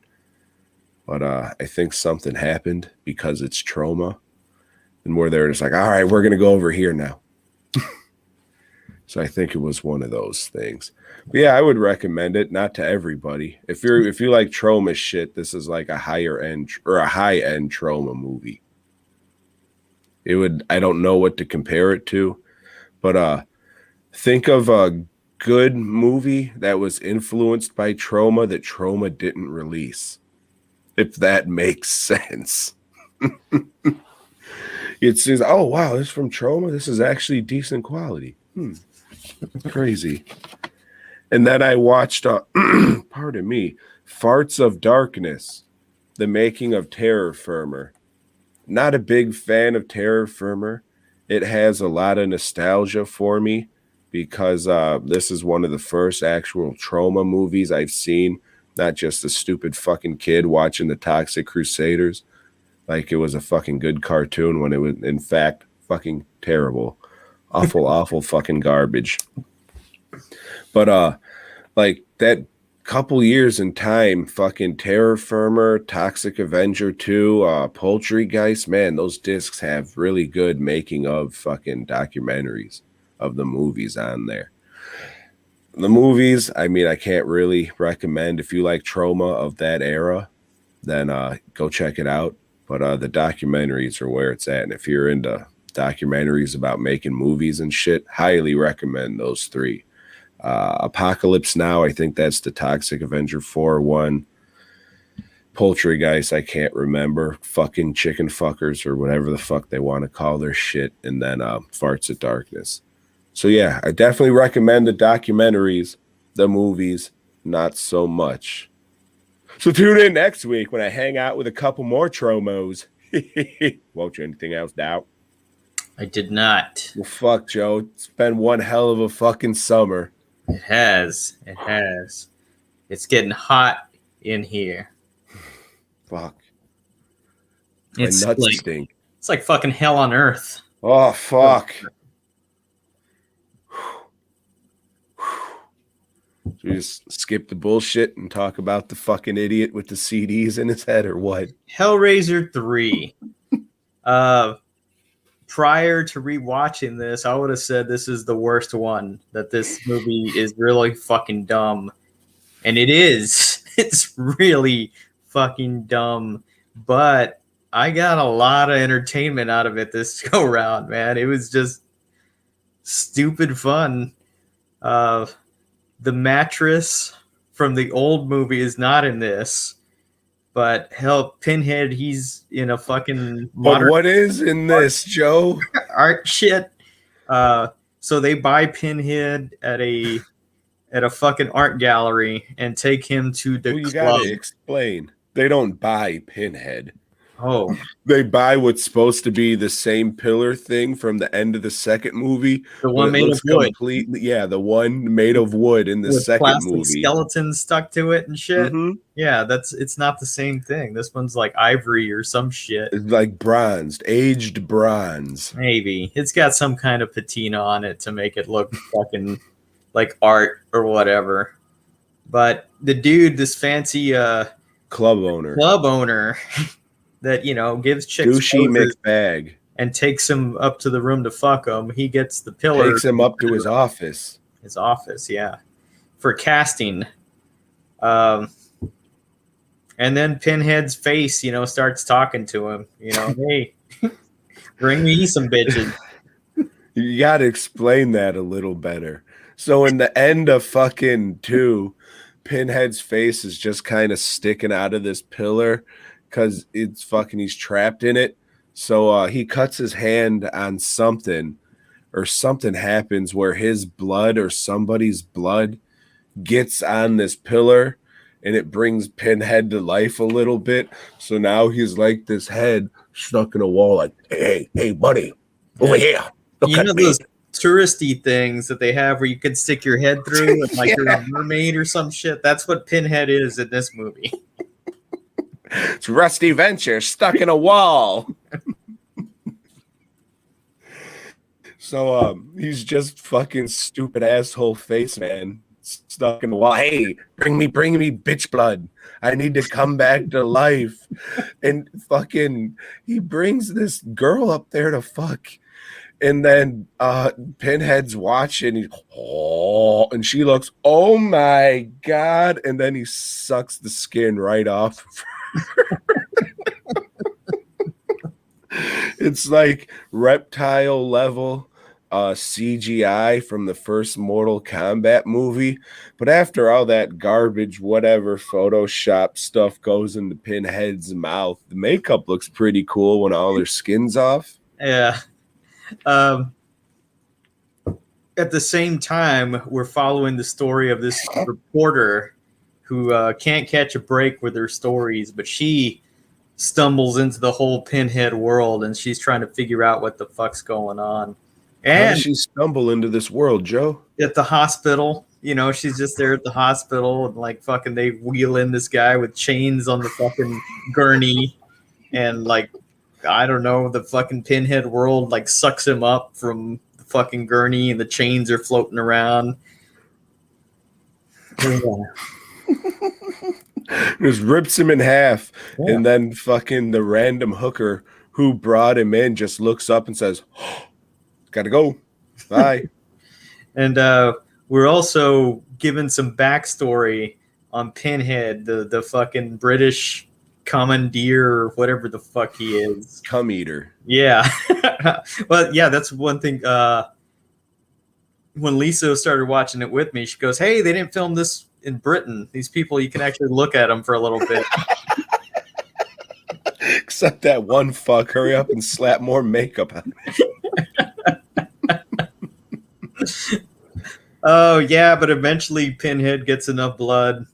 But I think something happened because it's Troma. And where they're just like, all right, we're going to go over here now. So I think it was one of those things. But yeah, I would recommend it, not to everybody. If you like Troma shit, this is like a higher end or a high end Troma movie. I don't know what to compare it to, but think of a good movie that was influenced by Troma that Troma didn't release. If that makes sense. It says, oh wow, this is from Troma. This is actually decent quality. Crazy. And then I watched, pardon me, Farts of Darkness, the making of Terror Firmer. Not a big fan of Terror Firmer. It has a lot of nostalgia for me because this is one of the first actual Troma movies I've seen. Not just a stupid fucking kid watching the Toxic Crusaders. Like it was a fucking good cartoon when it was, in fact, fucking terrible. Awful fucking garbage. But like that couple years in time, fucking Terror Firmer, Toxic Avenger 2, Poultrygeist, man, those discs have really good making of fucking documentaries of the movies on there. The movies, I mean, I can't really recommend. If you like Troma of that era, then go check it out. But the documentaries are where it's at. And if you're into documentaries about making movies and shit, highly recommend those 3. Apocalypse Now, I think that's the Toxic Avenger 4 one. Poultrygeist, I can't remember. Fucking chicken fuckers or whatever the fuck they want to call their shit. And then Farts of Darkness. So yeah, I definitely recommend the documentaries. The movies, not so much. So tune in next week when I hang out with a couple more Tromos. Won't you anything else, Doubt? I did not. Well, fuck, Joe. It's been one hell of a fucking summer. It has. It has. It's getting hot in here. Fuck. It's my nuts like, stink. It's like fucking hell on earth. Oh, fuck. So we just skip the bullshit and talk about the fucking idiot with the CDs in his head or what? Hellraiser 3. Prior to rewatching this, I would have said this is the worst one, that this movie is really fucking dumb. And it is. It's really fucking dumb. But I got a lot of entertainment out of it this go round, man. It was just stupid fun. The mattress from the old movie is not in this. But hell, Pinhead, he's in a fucking modern. But what is in this, Joe? Art shit. So they buy Pinhead at a fucking art gallery and take him to the Well, you club. gotta explain. They don't buy Pinhead. Oh, They buy what's supposed to be the same pillar thing from the end of the second movie. the one but it made of looks wood completely, yeah, the one made of wood in the with second plastic movie. skeletons stuck to it and shit. Mhm. Yeah, it's not the same thing. This one's like ivory or some shit. It's like bronzed, aged bronze. Maybe it's got some kind of patina on it to make it look fucking like art or whatever. But the dude, this fancy Club owner. that, you know, gives chicks Douchey poses McBag. and takes him up to the room to fuck him. He gets the pillar. Takes him up to his office. His office, yeah, for casting. And then Pinhead's face, you know, starts talking to him. You know, hey, bring me some bitches. You got to explain that a little better. So in the end of fucking 2, Pinhead's face is just kind of sticking out of this pillar, because it's fucking, he's trapped in it. So he cuts his hand on something, or something happens where his blood or somebody's blood gets on this pillar, and it brings Pinhead to life a little bit. So now he's like this head stuck in a wall, like, hey, buddy, over here. Look You know at me. those touristy things that they have where you could stick your head through and like you're a mermaid or some shit? That's what Pinhead is in this movie. It's Rusty Venture stuck in a wall. So he's just fucking stupid asshole face man stuck in the wall. Hey, bring me bitch blood. I need to come back to life. And fucking he brings this girl up there to fuck. And then Pinhead's watching, and she looks, oh my God. And then he sucks the skin right off of her. It's like reptile level CGI from the first Mortal Kombat movie. But after all that garbage, whatever Photoshop stuff goes into Pinhead's mouth, the makeup looks pretty cool when all their skin's off. Yeah. At the same time, we're following the story of this reporter who can't catch a break with her stories, but she stumbles into the whole Pinhead world, and she's trying to figure out what the fuck's going on. And how does she stumble into this world, Joe? At the hospital, you know, she's just there at the hospital, and like fucking they wheel in this guy with chains on the fucking gurney, and like, I don't know, the fucking Pinhead world like sucks him up from the fucking gurney, and the chains are floating around. Just rips him in half, and then fucking the random hooker who brought him in just looks up and says, oh, gotta go, bye. And we're also given some backstory on Pinhead, the fucking British commandeer or whatever the fuck he is. Cum eater. Yeah. Well, yeah, that's one thing. When Lisa started watching it with me, she goes, hey, they didn't film this in Britain. These people, you can actually look at them for a little bit. Except that one fuck, hurry up and slap more makeup on it. Oh, yeah, but eventually Pinhead gets enough blood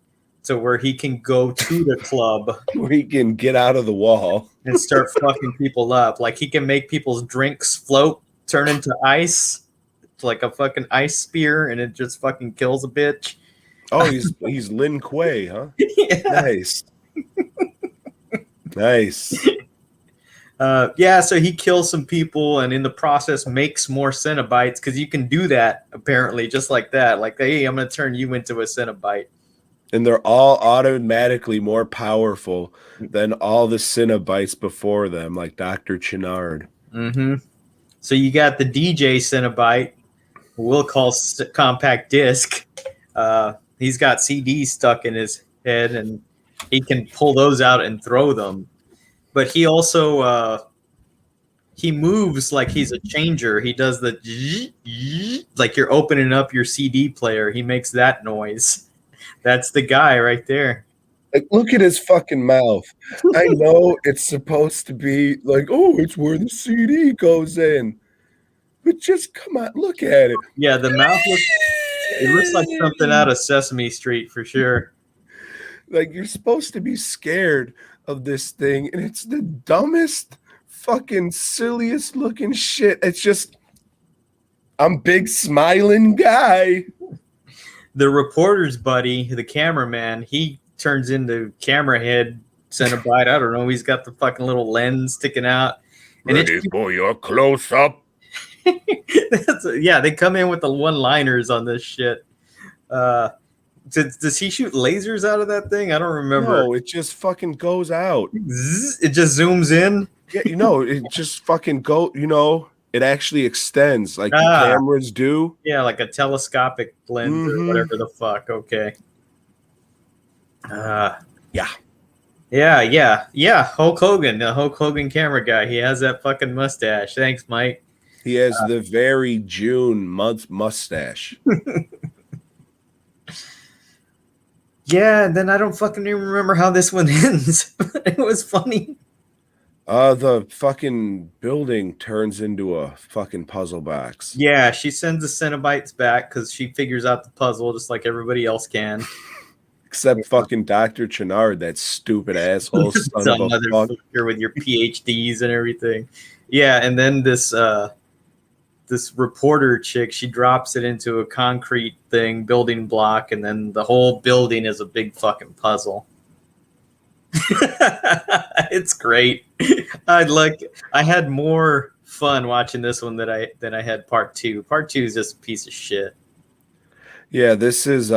to where he can go to the club. Where he can get out of the wall. And start fucking people up. Like, he can make people's drinks float, turn into ice. It's like a fucking ice spear, and it just fucking kills a bitch. Oh, he's Lin Kuei, huh? Yeah. Nice. Nice. Yeah, so he kills some people, and in the process makes more cenobites, because you can do that, apparently, just like that. Like, hey, I'm going to turn you into a cenobite. And they're all automatically more powerful than all the cenobites before them, like Dr. Chenard. Mm-hmm. So you got the DJ cenobite, we'll call compact disc. He's got CDs stuck in his head, and he can pull those out and throw them. But he also he moves like he's a changer. He does the like you're opening up your CD player. He makes that noise. That's the guy right there. Like, look at his fucking mouth. I know it's supposed to be like, oh, it's where the CD goes in. But just come on, look at it. Yeah, the mouth looks like something out of Sesame Street for sure. Like, you're supposed to be scared of this thing, and it's the dumbest, fucking silliest looking shit. It's just, I'm big smiling guy. The reporter's buddy, the cameraman, he turns into camera head Cenobite. I don't know. He's got the fucking little lens sticking out. And ready for your close up. Yeah, they come in with the one-liners on this shit. Does he shoot lasers out of that thing? I don't remember. No, it just fucking goes out. It just zooms in. Yeah, you know, it just fucking go. You know, it actually extends like the cameras do. Yeah, like a telescopic lens or whatever the fuck. Okay. Yeah. Hulk Hogan, the Hulk Hogan camera guy. He has that fucking mustache. Thanks, Mike. He has the very June month mustache. Yeah, then I don't fucking even remember how this one ends. It was funny. The fucking building turns into a fucking puzzle box. Yeah, she sends the Cenobites back because she figures out the puzzle just like everybody else can. Except fucking Dr. Chenard, that stupid asshole son of a fuck. With your PhDs and everything. Yeah, and then this reporter chick, she drops it into a concrete thing, building block, and then the whole building is a big fucking puzzle. It's great. I had more fun watching this one than I had part 2. Part 2 is just a piece of shit. Yeah, this is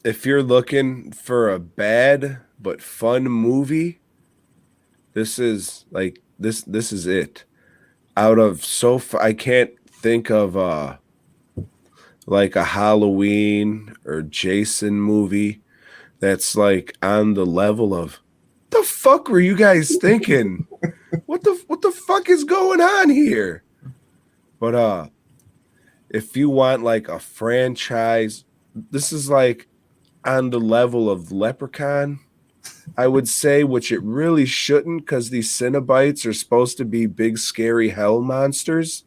if you're looking for a bad but fun movie, this is like this is it. Out of I can't think of like a Halloween or Jason movie that's like on the level of the fuck were you guys thinking? What the fuck is going on here? But if you want like a franchise, this is like on the level of Leprechaun, I would say, which it really shouldn't because these Cenobites are supposed to be big scary hell monsters.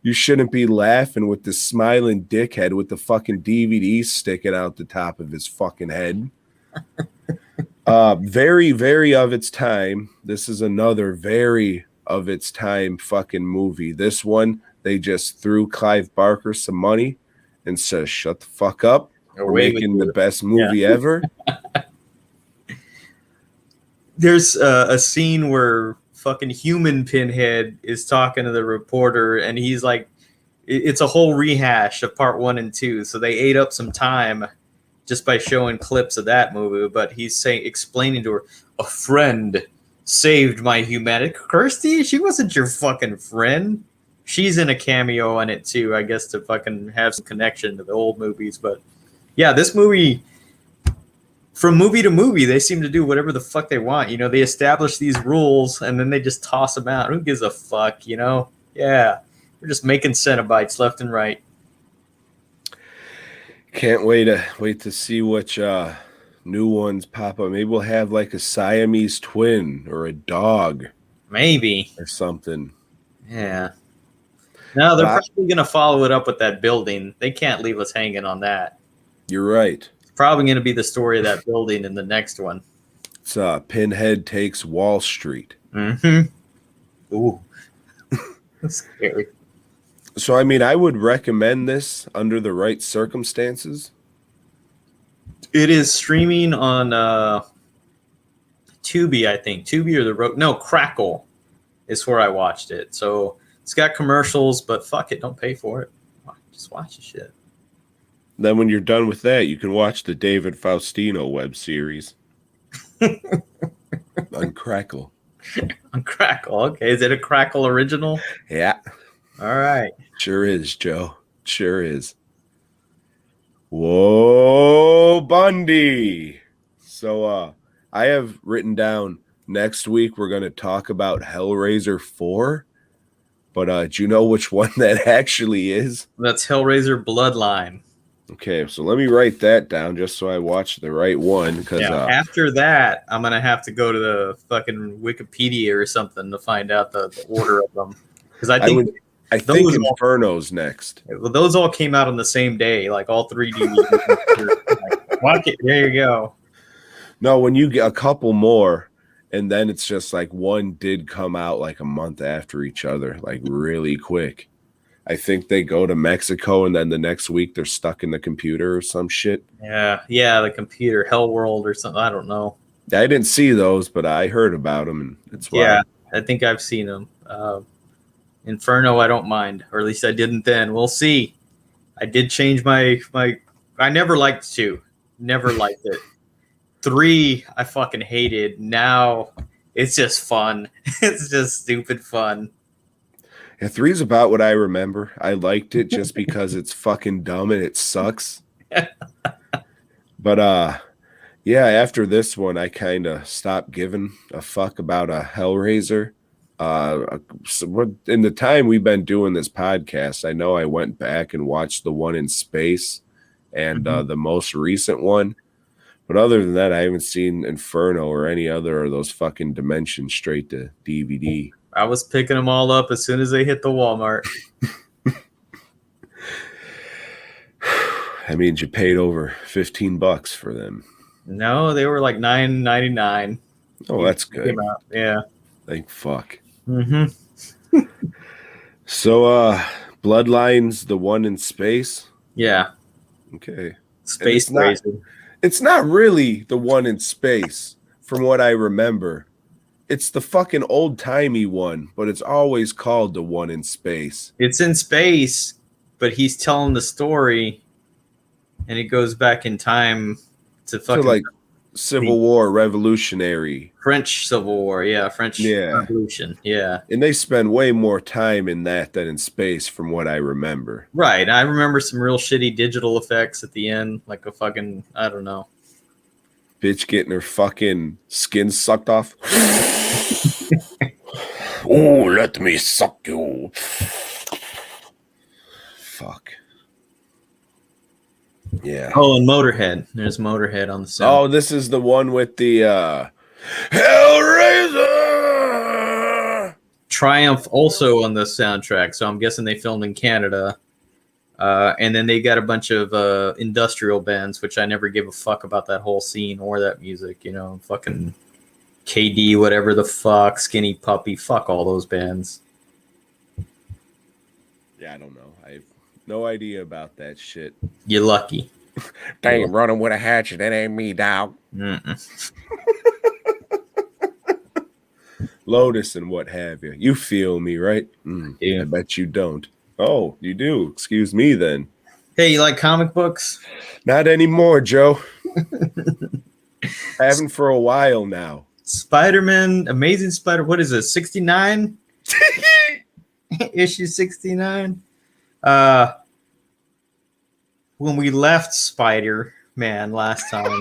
You shouldn't be laughing with this smiling dickhead with the fucking DVD sticking out the top of his fucking head. Very, very of its time. This is another very of its time fucking movie. This one, they just threw Clive Barker some money and says, shut the fuck up. We're making the best movie ever. There's a scene where fucking human Pinhead is talking to the reporter, and he's like, it's a whole rehash of part 1 and 2. So they ate up some time just by showing clips of that movie. But he's explaining to her, a friend saved my humanity. Kirsty, she wasn't your fucking friend. She's in a cameo on it too, I guess, to fucking have some connection to the old movies. But yeah, this movie, from movie to movie, they seem to do whatever the fuck they want. You know, they establish these rules and then they just toss them out. Who gives a fuck, you know? Yeah, we're just making Cenobites left and right. Can't wait to see which new ones pop up. Maybe we'll have like a Siamese twin or a dog. Maybe. Or something. Yeah. No, they're probably going to follow it up with that building. They can't leave us hanging on that. You're right. It's probably going to be the story of that building in the next one. It's Pinhead Takes Wall Street. Mm-hmm. Ooh. That's scary. So, I mean, I would recommend this under the right circumstances. It is streaming on Tubi, I think. Tubi or Crackle is where I watched it. So it's got commercials, but fuck it, don't pay for it. Just watch the shit. Then when you're done with that, you can watch the David Faustino web series. On Crackle. On Crackle, okay. Is it a Crackle original? Yeah. All right. Sure is, Joe. Sure is. Whoa, Bundy. So I have written down next week we're going to talk about Hellraiser 4. But do you know which one that actually is? That's Hellraiser Bloodline. Okay, so let me write that down just so I watch the right one. Because after that, I'm going to have to go to the fucking Wikipedia or something to find out the order of them. Because I think Inferno's next. Well, those all came out on the same day, like all 3 DVDs. Watch it. There you go. No, when you get a couple more, and then it's just like one did come out like a month after each other, like really quick. I think they go to Mexico, and then the next week they're stuck in the computer or some shit. Yeah, the computer, Hell World or something. I don't know. I didn't see those, but I heard about them, and it's I think I've seen them. Inferno, I don't mind, or at least I didn't then. We'll see. I did change my. I never liked 2. Never liked it. 3, I fucking hated. Now it's just fun. It's just stupid fun. Yeah, 3's about what I remember. I liked it just because it's fucking dumb and it sucks. But after this one, I kind of stopped giving a fuck about a Hellraiser. So in the time we've been doing this podcast, I know I went back and watched the one in space and the most recent one. But other than that, I haven't seen Inferno or any other of those fucking Dimensions straight to DVD. I was picking them all up as soon as they hit the Walmart. That means you paid over $15 for them. No, they were like $9.99. Oh, that's good. Yeah. Thank fuck. Mm-hmm. So, Bloodlines, the one in space? Yeah. Okay. Space Razor. It's not really the one in space, from what I remember. It's the fucking old-timey one, but it's always called the one in space. It's in space, but he's telling the story, and it goes back in time to fucking... So, like, Civil War, Revolutionary. French Civil War, yeah. French Revolution, yeah. And they spend way more time in that than in space, from what I remember. Right. I remember some real shitty digital effects at the end, like a fucking, I don't know. Bitch getting her fucking skin sucked off. Oh, let me suck you. Fuck. Yeah. Oh, and Motorhead. There's Motorhead on the sound. Oh, this is the one with the Hellraiser. Triumph also on the soundtrack, so I'm guessing they filmed in Canada. And then they got a bunch of industrial bands, which I never give a fuck about that whole scene or that music, you know, fucking KD, whatever the fuck, Skinny Puppy, fuck all those bands. Yeah, I don't know. I have no idea about that shit. You're lucky. They ain't running with a hatchet. That ain't me, dog. Lotus and what have you. You feel me, right? I bet you don't. Oh, you do. Excuse me then. Hey, you like comic books? Not anymore, Joe. Haven't for a while now. SpiderMan, Amazing Spider, what is it, 69? Issue 69? When we left Spider-Man last time,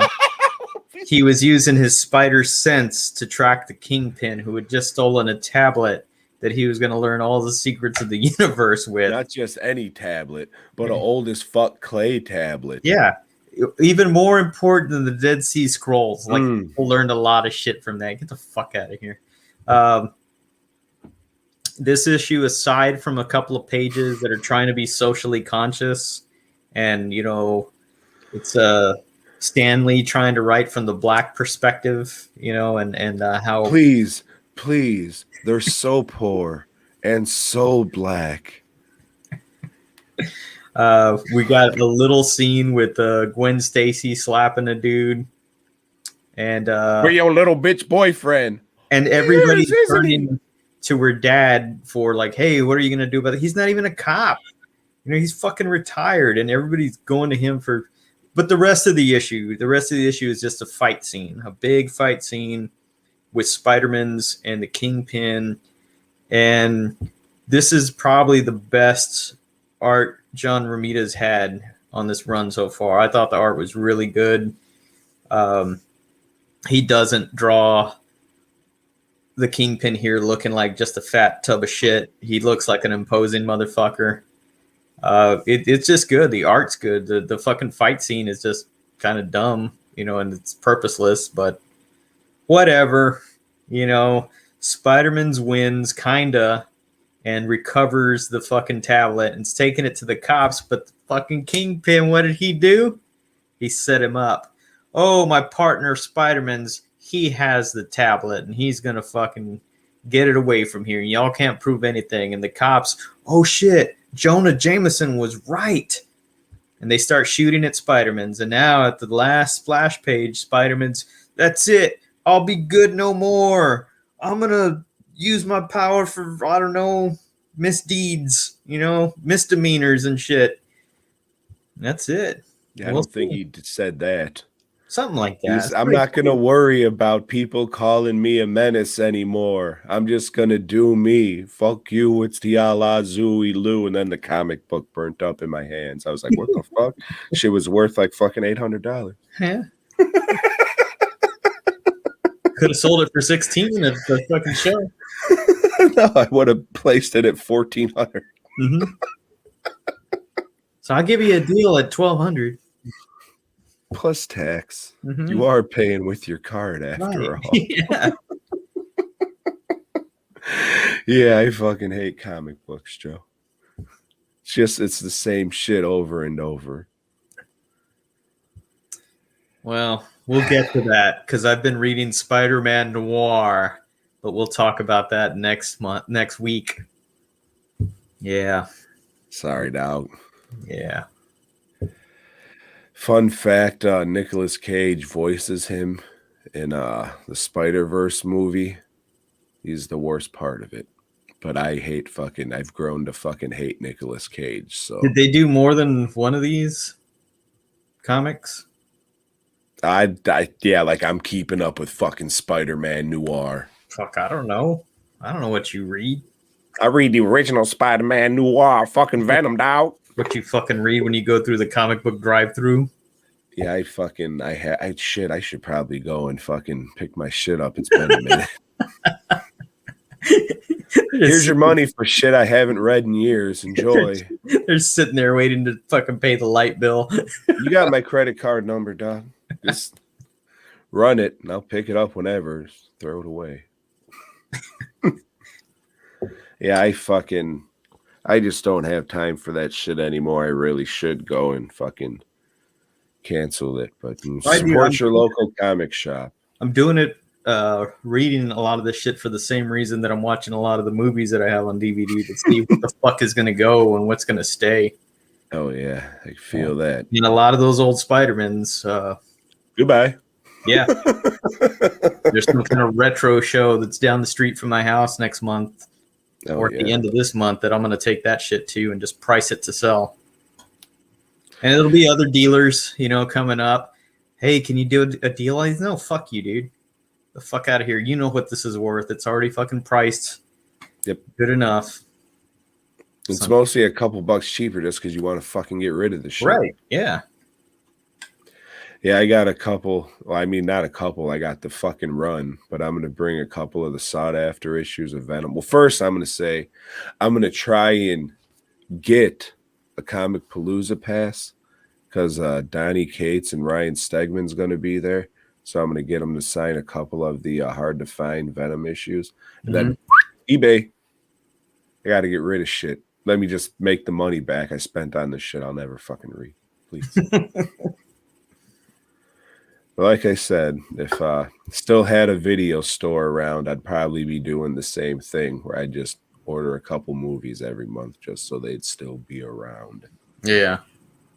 he was using his spider sense to track the Kingpin, who had just stolen a tablet that he was going to learn all the secrets of the universe with. Not just any tablet, but an old as fuck clay tablet. Yeah. Even more important than the Dead Sea Scrolls. Like, people learned a lot of shit from that. Get the fuck out of here. This issue, aside from a couple of pages that are trying to be socially conscious, and, you know, it's Stan Lee trying to write from the black perspective, you know, and how... Please, they're so poor and so black. We got a little scene with Gwen Stacy slapping a dude, and we're your little bitch boyfriend, and everybody's turning to her dad for like, hey, what are you gonna do about it? He's not even a cop, you know, he's fucking retired, and everybody's going to him for. But the rest of the issue is just a fight scene, a big fight scene with Spider-Man's and the Kingpin, and this is probably the best art John Romita's had on this run so far. I thought the art was really good. He doesn't draw the Kingpin here looking like just a fat tub of shit. He looks like an imposing motherfucker. It's just good. The art's good. The fucking fight scene is just kind of dumb, you know, and it's purposeless, but whatever, you know. Spider-Man's wins, kinda, and recovers the fucking tablet and's taking it to the cops, but the fucking Kingpin, what did he do? He set him up. Oh, my partner Spider-Man's, he has the tablet, and he's gonna fucking get it away from here. Y'all can't prove anything. And the cops, oh shit, Jonah Jameson was right. And they start shooting at Spider-Man's. And now at the last splash page, Spider-Man's, that's it. I'll be good no more. I'm going to use my power for, I don't know, misdeeds, you know, misdemeanors and shit. And that's it. Yeah, I don't think he said that. Something like that. I'm not going to worry about people calling me a menace anymore. I'm just going to do me. Fuck you. It's Tiala Zooey Lou. And then the comic book burnt up in my hands. I was like, what the fuck? Shit was worth like fucking $800. Yeah. Could have sold it for 16 at the fucking show. No, I would have placed it at 1,400. Mm-hmm. So I'll give you a deal at 1,200. plus tax. Mm-hmm. You are paying with your card after all. Yeah. Yeah, I fucking hate comic books, Joe. It's the same shit over and over. Well, we'll get to that because I've been reading Spider-Man Noir, but we'll talk about that next week. Yeah. Sorry, dog. Yeah. Fun fact, Nicolas Cage voices him in the Spider-Verse movie. He's the worst part of it. But I've grown to fucking hate Nicolas Cage. So did they do more than one of these comics? Yeah, like I'm keeping up with fucking Spider-Man Noir. Fuck, I don't know. I don't know what you read. I read the original Spider-Man Noir, fucking Venom, dog. What you fucking read when you go through the comic book drive-through? Yeah, I should probably go and fucking pick my shit up. It's been a minute. Here's your money for shit I haven't read in years. Enjoy. They're sitting there waiting to fucking pay the light bill. You got my credit card number, dog. Just run it, and I'll pick it up whenever. Just throw it away. Yeah, I just don't have time for that shit anymore. I really should go and fucking cancel it. But support your local comic shop. I'm doing it, reading a lot of this shit for the same reason that I'm watching a lot of the movies that I have on DVD to see what the fuck is going to go and what's going to stay. Oh, yeah. I feel that. And a lot of those old Spider-Mans. Goodbye. Yeah. There's some kind of retro show that's down the street from my house next month. Or at the end of this month that I'm going to take that shit to and just price it to sell. And it'll be other dealers, coming up. Hey, can you do a deal? No, fuck you, dude. The fuck out of here. You know what this is worth. It's already fucking priced. Yep. Good enough. It's mostly a couple bucks cheaper just because you want to fucking get rid of the shit. Right, yeah. Yeah, I got a couple. Well, I mean, not a couple. I got the fucking run, but I'm going to bring a couple of the sought-after issues of Venom. Well, first, I'm going to say I'm going to try and get a Comic Palooza pass because Donnie Cates and Ryan Stegman's going to be there. So I'm going to get them to sign a couple of the hard-to-find Venom issues. And then eBay, I got to get rid of shit. Let me just make the money back I spent on this shit I'll never fucking read. Please. Like I said, if still had a video store around, I'd probably be doing the same thing where I'd just order a couple movies every month just so they'd still be around. Yeah.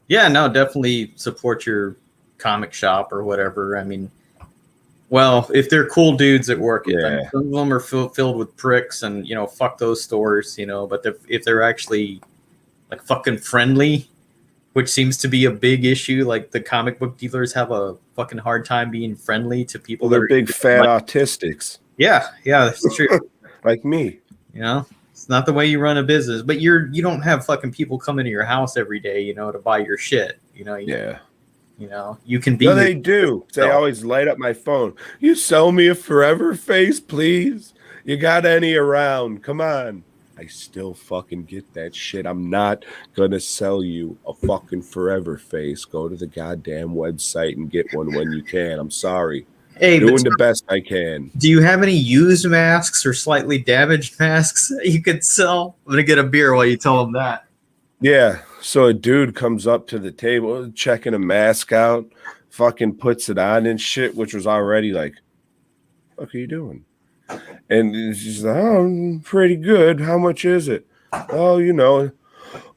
Yeah, no, definitely support your comic shop or whatever. I mean, well, if they're cool dudes that work it, I mean, some of them are filled with pricks and, fuck those stores, but if they're actually like fucking friendly, which seems to be a big issue. Like the comic book dealers have a fucking hard time being friendly to people. Well, they're big fat autistics. Yeah, that's true. Like me. It's not the way you run a business. But you don't have fucking people coming to your house every day, to buy your shit. Yeah. You can be. No, they do. They always light up my phone. You sell me a Forever Face, please. You got any around? Come on. I still fucking get that shit. I'm not gonna sell you a fucking Forever Face. Go to the goddamn website and get one when you can. I'm sorry. Hey, doing the best I can. Do you have any used masks or slightly damaged masks that you could sell? I'm gonna get a beer while you tell them that. Yeah. So a dude comes up to the table, checking a mask out, fucking puts it on and shit, which was already like, what are you doing? And she's like, oh, pretty good. How much is it? Oh,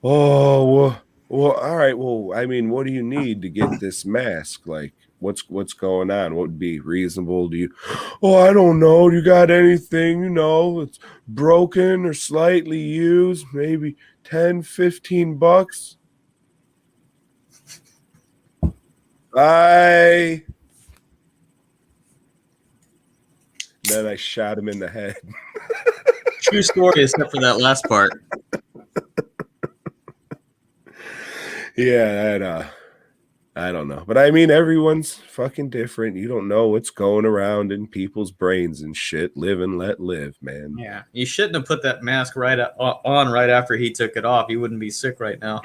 oh, well, all right. Well, I mean, what do you need to get this mask? Like, what's going on? What would be reasonable to you? Oh, I don't know. Do you got anything, it's broken or slightly used? Maybe 10, 15 bucks? Bye. Then I shot him in the head. True story, except for that last part. Yeah, I don't know. But I mean, everyone's fucking different. You don't know what's going around in people's brains and shit. Live and let live, man. Yeah. You shouldn't have put that mask on right after he took it off. He wouldn't be sick right now.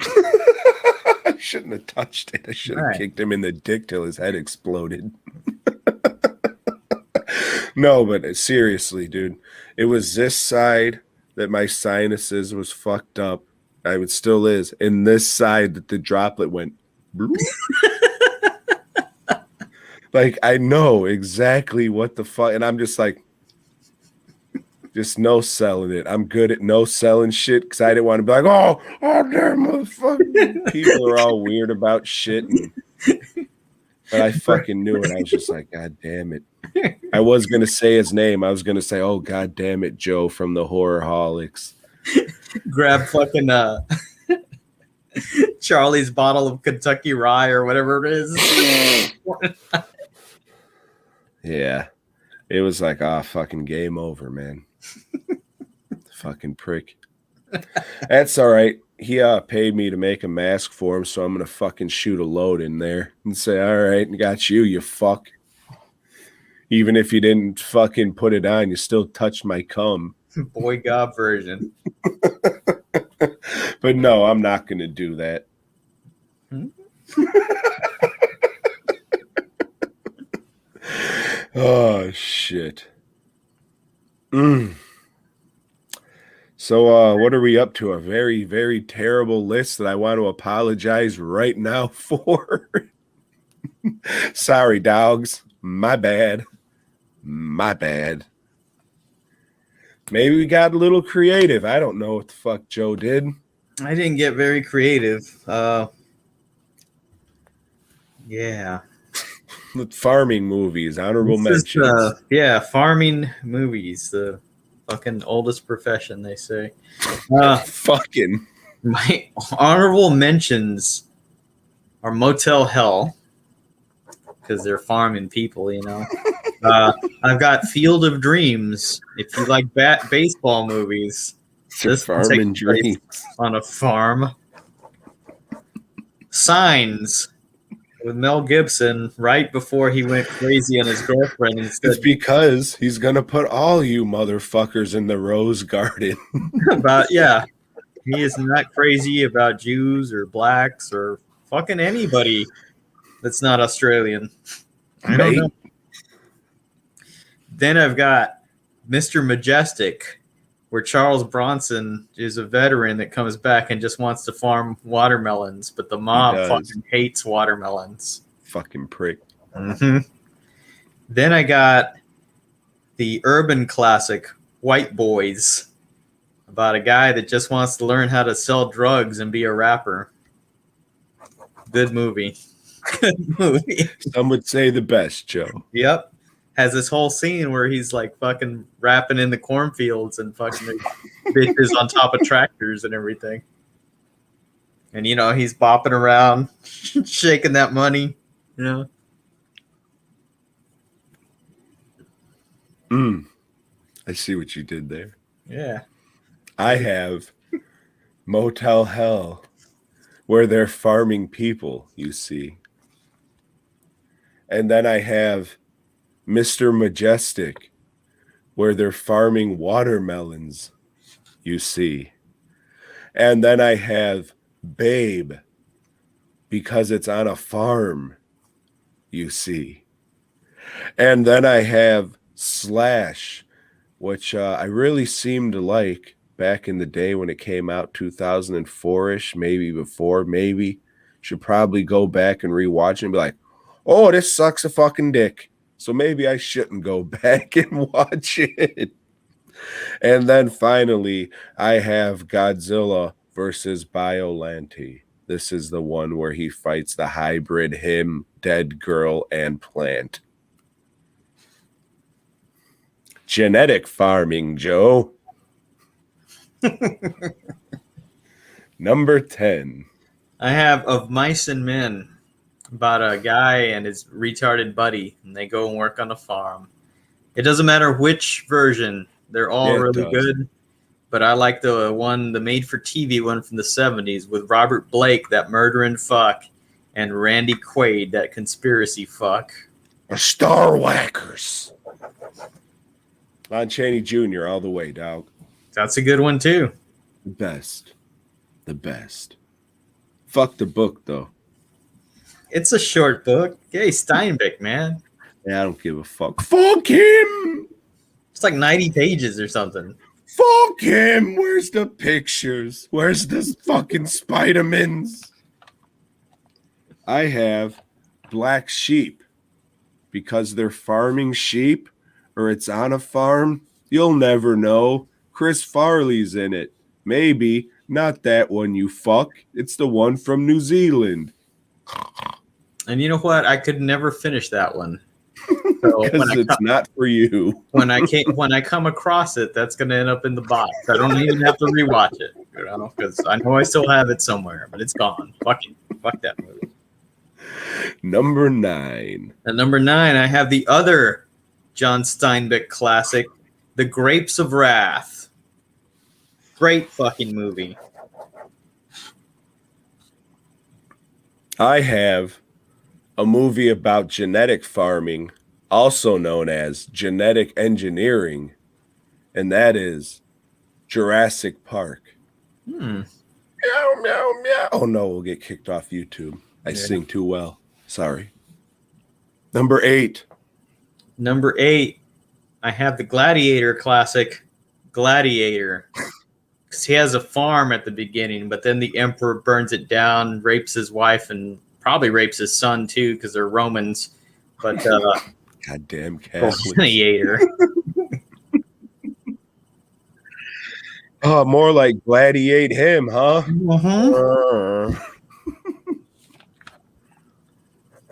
shouldn't have touched it. I should have Right. kicked him in the dick till his head exploded. No, but seriously, dude, it was this side that my sinuses was fucked up. It still is. And this side that the droplet went. Bloop. Like, I know exactly what the fuck. And I'm just like, just no selling it. I'm good at no selling shit because I didn't want to be like, oh, damn, motherfucker. People are all weird about shit. But I fucking knew it. I was just like, God damn it. I was going to say his name. I was going to say, oh, God damn it, Joe from the Horrorholics. Grab fucking Charlie's bottle of Kentucky Rye or whatever it is. Yeah. It was like, fucking game over, man. Fucking prick. That's all right. He paid me to make a mask for him, so I'm going to fucking shoot a load in there and say, all right, got you fuck. Even if you didn't fucking put it on, you still touched my cum. Boygob version. But no, I'm not going to do that. Oh, shit. So what are we up to? A very, very terrible list that I want to apologize right now for. Sorry, dogs. My bad. Maybe we got a little creative. I don't know what the fuck Joe did. I didn't get very creative. Yeah. Farming movies, honorable mentions. Farming movies. The fucking oldest profession, they say. Fucking. My honorable mentions are Motel Hell, because they're farming people, you know. I've got Field of Dreams. If you like baseball movies, This farming dreams on a farm. Signs with Mel Gibson right before he went crazy on his girlfriend. It's because he's gonna put all you motherfuckers in the rose garden. He is not crazy about Jews or blacks or fucking anybody that's not Australian. I don't know. Then I've got Mr. Majestic, where Charles Bronson is a veteran that comes back and just wants to farm watermelons, but the mob fucking hates watermelons. Fucking prick. Mm-hmm. Then I got the urban classic, White Boys, about a guy that just wants to learn how to sell drugs and be a rapper. Good movie. Good movie. Some would say the best, Joe. Yep. Has this whole scene where he's like fucking rapping in the cornfields and fucking bitches on top of tractors and everything. And, you know, he's bopping around, shaking that money, you know. I see what you did there. Yeah. I have Motel Hell, where they're farming people, you see. And then I have Mr. Majestic, where they're farming watermelons, you see. And then I have Babe, because it's on a farm, you see. And then I have Slash, which I really seemed to like back in the day when it came out, 2004-ish, maybe before, maybe. Should probably go back and rewatch it and be like, oh, this sucks a fucking dick. So maybe I shouldn't go back and watch it. And then finally, I have Godzilla versus Biollante. This is the one where he fights the hybrid him, dead girl, and plant. Genetic farming, Joe. Number 10. I have Of Mice and Men, about a guy and his retarded buddy, and they go and work on a farm. It doesn't matter which version. They're all really good. But I like the made-for-TV one from the 70s with Robert Blake, that murdering fuck, and Randy Quaid, that conspiracy fuck. A Star Whackers. Lon Chaney Jr. all the way, dog. That's a good one, too. The best. Fuck the book, though. It's a short book. Hey, Steinbeck, man. Yeah, I don't give a fuck. Fuck him! It's like 90 pages or something. Fuck him! Where's the pictures? Where's this fucking Spidermans? I have Black Sheep because they're farming sheep or it's on a farm. You'll never know. Chris Farley's in it. Maybe. Not that one, you fuck. It's the one from New Zealand. And you know what? I could never finish that one. Because it's not for you. When I come across it, that's going to end up in the box. I don't even have to rewatch it, you know, because I know I still have it somewhere, but it's gone. Fuck that movie. Number 9. At number 9, I have the other John Steinbeck classic, The Grapes of Wrath. Great fucking movie. I have a movie about genetic farming, also known as genetic engineering, and that is Jurassic Park. Meow, meow, meow. Oh no, we'll get kicked off YouTube. I sing too well. Sorry. Number 8. Number 8, I have the Gladiator classic, Gladiator. Because he has a farm at the beginning, but then the emperor burns it down, rapes his wife, and probably rapes his son too, because they're Romans. But goddamn Catholics. Gladiator. Oh, more like gladiate him, huh?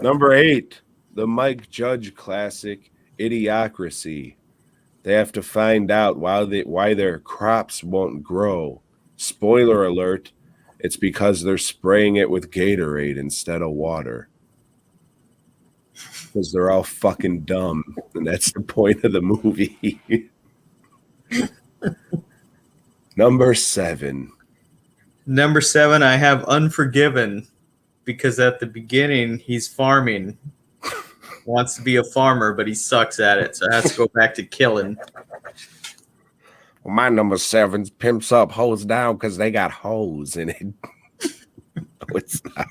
Number 8, the Mike Judge classic, Idiocracy. They have to find out why their crops won't grow. Spoiler alert, it's because they're spraying it with Gatorade instead of water. Because they're all fucking dumb, and that's the point of the movie. Number 7. Number 7, I have Unforgiven, because at the beginning he's farming. Wants to be a farmer, but he sucks at it, so has to go back to killing. Well, my number 7's pimps up, hoes down, because they got hoes in it. No, it's not.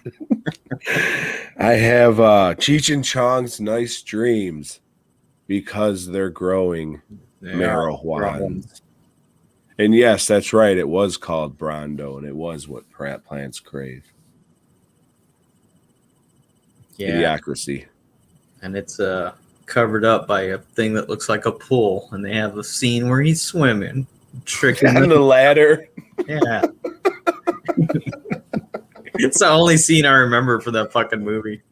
I have Cheech and Chong's Nice Dreams, because they're growing marijuana. And yes, that's right. It was called Brondo, and it was what plants crave. Yeah. Idiocracy. And it's covered up by a thing that looks like a pool, and they have a scene where he's swimming, tricking on the ladder. Yeah. It's the only scene I remember for that fucking movie.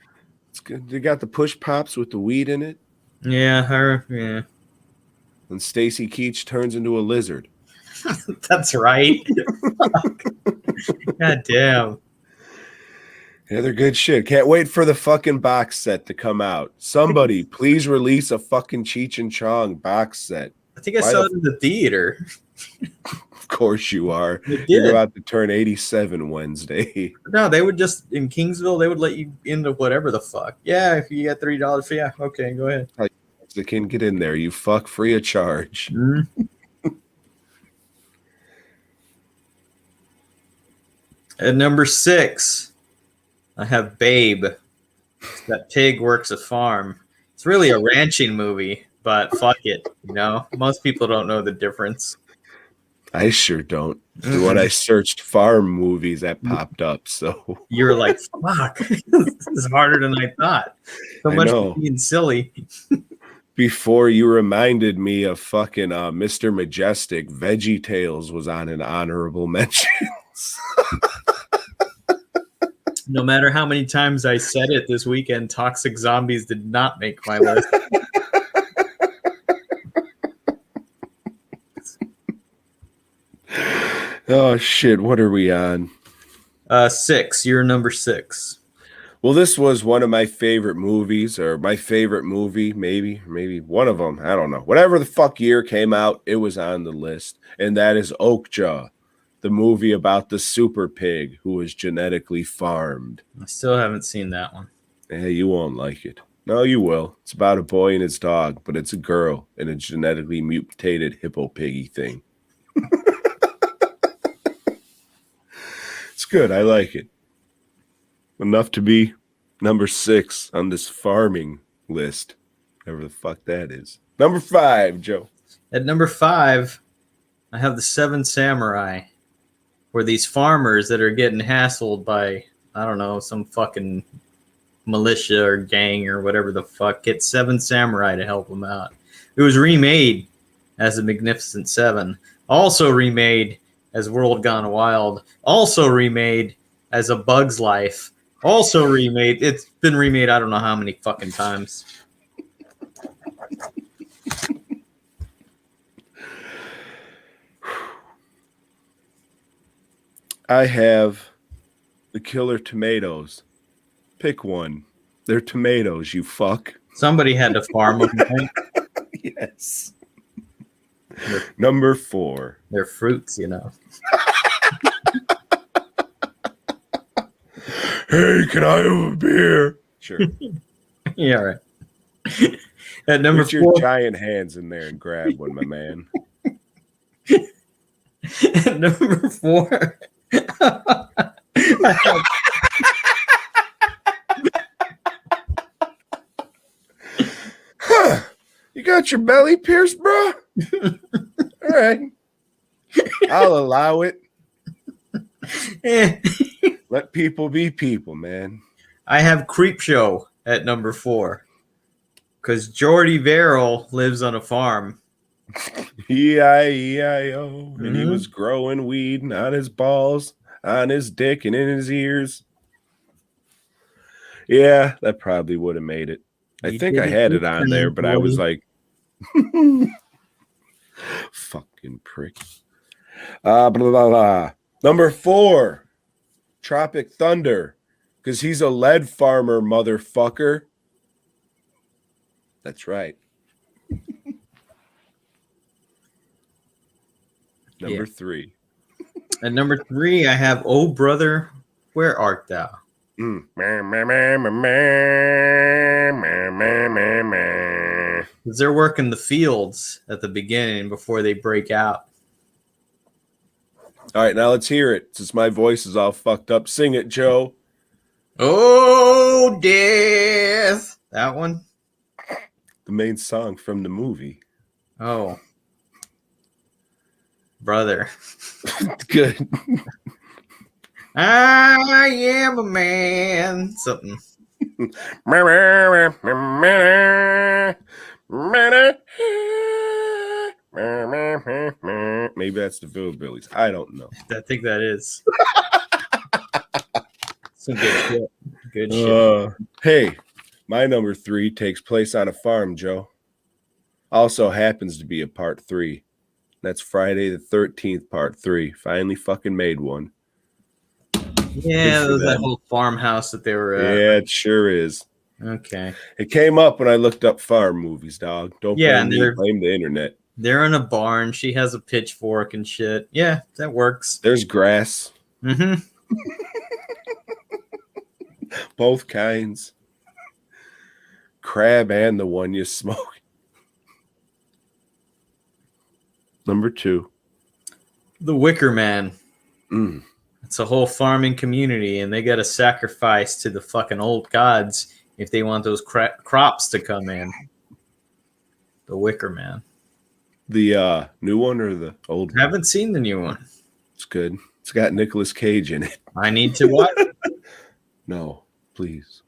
It's good. They got the push pops with the weed in it. Yeah, And Stacy Keach turns into a lizard. That's right. God damn. Yeah, they're good shit. Can't wait for the fucking box set to come out. Somebody, please release a fucking Cheech and Chong box set. I think I saw it in the theater. Of course you are. You're about to turn 87 Wednesday. No, they would just, in Kingsville, they would let you into whatever the fuck. Yeah, if you got $3, yeah, okay, go ahead. The kid, get in there. You fuck, free of charge. At number 6, I have Babe. That pig works a farm. It's really a ranching movie, but fuck it. You know, most people don't know the difference. I sure don't. When I searched farm movies, that popped up. So you were like, "Fuck, this is harder than I thought." So much for being silly. Before you reminded me of fucking Mr. Majestic, Veggie Tales was on an honorable mentions. No matter how many times I said it this weekend, Toxic Zombies did not make my list. Oh, shit. What are we on? 6. You're number 6. Well, this was one of my favorite movies, or my favorite movie, maybe one of them. I don't know. Whatever the fuck year came out, it was on the list. And that is Oakjaw, the movie about the super pig who was genetically farmed. I still haven't seen that one. Yeah, you won't like it. No, you will. It's about a boy and his dog, but it's a girl and a genetically mutated hippo piggy thing. It's good. I like it. Enough to be Number 6 on this farming list. Whatever the fuck that is. Number 5, Joe. At number 5, I have the Seven Samurai, where these farmers that are getting hassled by, I don't know, some fucking militia or gang or whatever the fuck, get Seven Samurai to help them out. It was remade as The Magnificent Seven, also remade as World Gone Wild, also remade as A Bug's Life, also remade. It's been remade I don't know how many fucking times. I have the Killer Tomatoes. Pick one. They're tomatoes, you fuck. Somebody had to farm them, right? Yes. Number 4. They're fruits, you know. Hey, can I have a beer? Sure. Yeah, right. At number Put your 4, giant hands in there and grab one, my man. at number 4, Huh. You got your belly pierced, bro? All right. I'll allow it. Let people be people, man. I have Creepshow at number 4 because Jordy Verrill lives on a farm. E-I-E-I-O. And he was growing weed on his balls, on his dick, and in his ears. Yeah, that probably would have made it. I think I had it on there, but I was like, fucking prick. Blah, blah, blah. Number 4, Tropic Thunder, because he's a lead farmer, motherfucker. That's right. Number 3. At number 3, I have Oh Brother, Where Art Thou? Because they're working the fields at the beginning before they break out. All right, now let's hear it. Since my voice is all fucked up, sing it, Joe. Oh, death. That one? The main song from the movie. Oh. Brother. Good. I am a man. Something. Maybe that's the Hillbillies. I don't know. I think that is. Some good shit. Good shit. Hey, my number 3 takes place on a farm, Joe. Also happens to be a part 3. That's Friday the 13th, part 3. Finally fucking made one. Yeah, there was that whole farmhouse that they were at. Yeah, it sure is. Okay. It came up when I looked up farm movies, dog. Don't blame me, blame the internet. They're in a barn. She has a pitchfork and shit. Yeah, that works. There's grass. Mm-hmm. Both kinds. Crab and the one you smoke. Number 2. The Wicker Man. It's a whole farming community, and they got to sacrifice to the fucking old gods if they want those crops to come in. The Wicker Man. The new one or the old one? I haven't seen the new one. It's good. It's got Nicolas Cage in it. I need to watch it. No, please.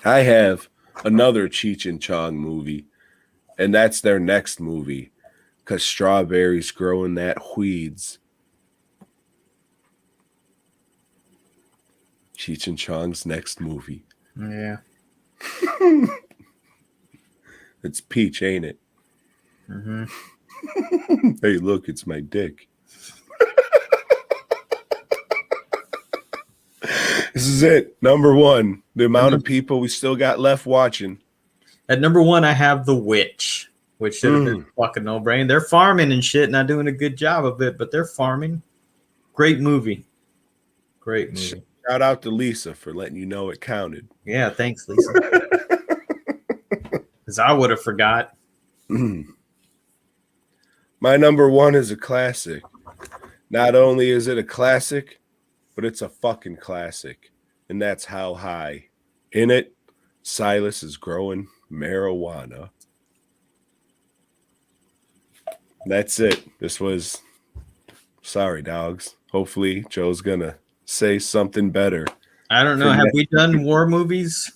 I have another Cheech and Chong movie, and that's their next movie, because strawberries grow in that weeds. Cheech and Chong's next movie. Yeah. It's peach, ain't it? Mm-hmm. Hey, look, it's my dick. This is it. Number 1. The amount of people we still got left watching. At number 1, I have The Witch, which should have been fucking no-brainer. They're farming and shit, not doing a good job of it, but they're farming. Great movie. Great movie. Shout out to Lisa for letting you know it counted. Yeah, thanks, Lisa. Because I would have forgot. My number 1 is a classic. Not only is it a classic, but it's a fucking classic. And that's How High. In it, Silas is growing marijuana. That's it. This was... Sorry, dogs. Hopefully Joe's gonna say something better. I don't know. Have we done war movies?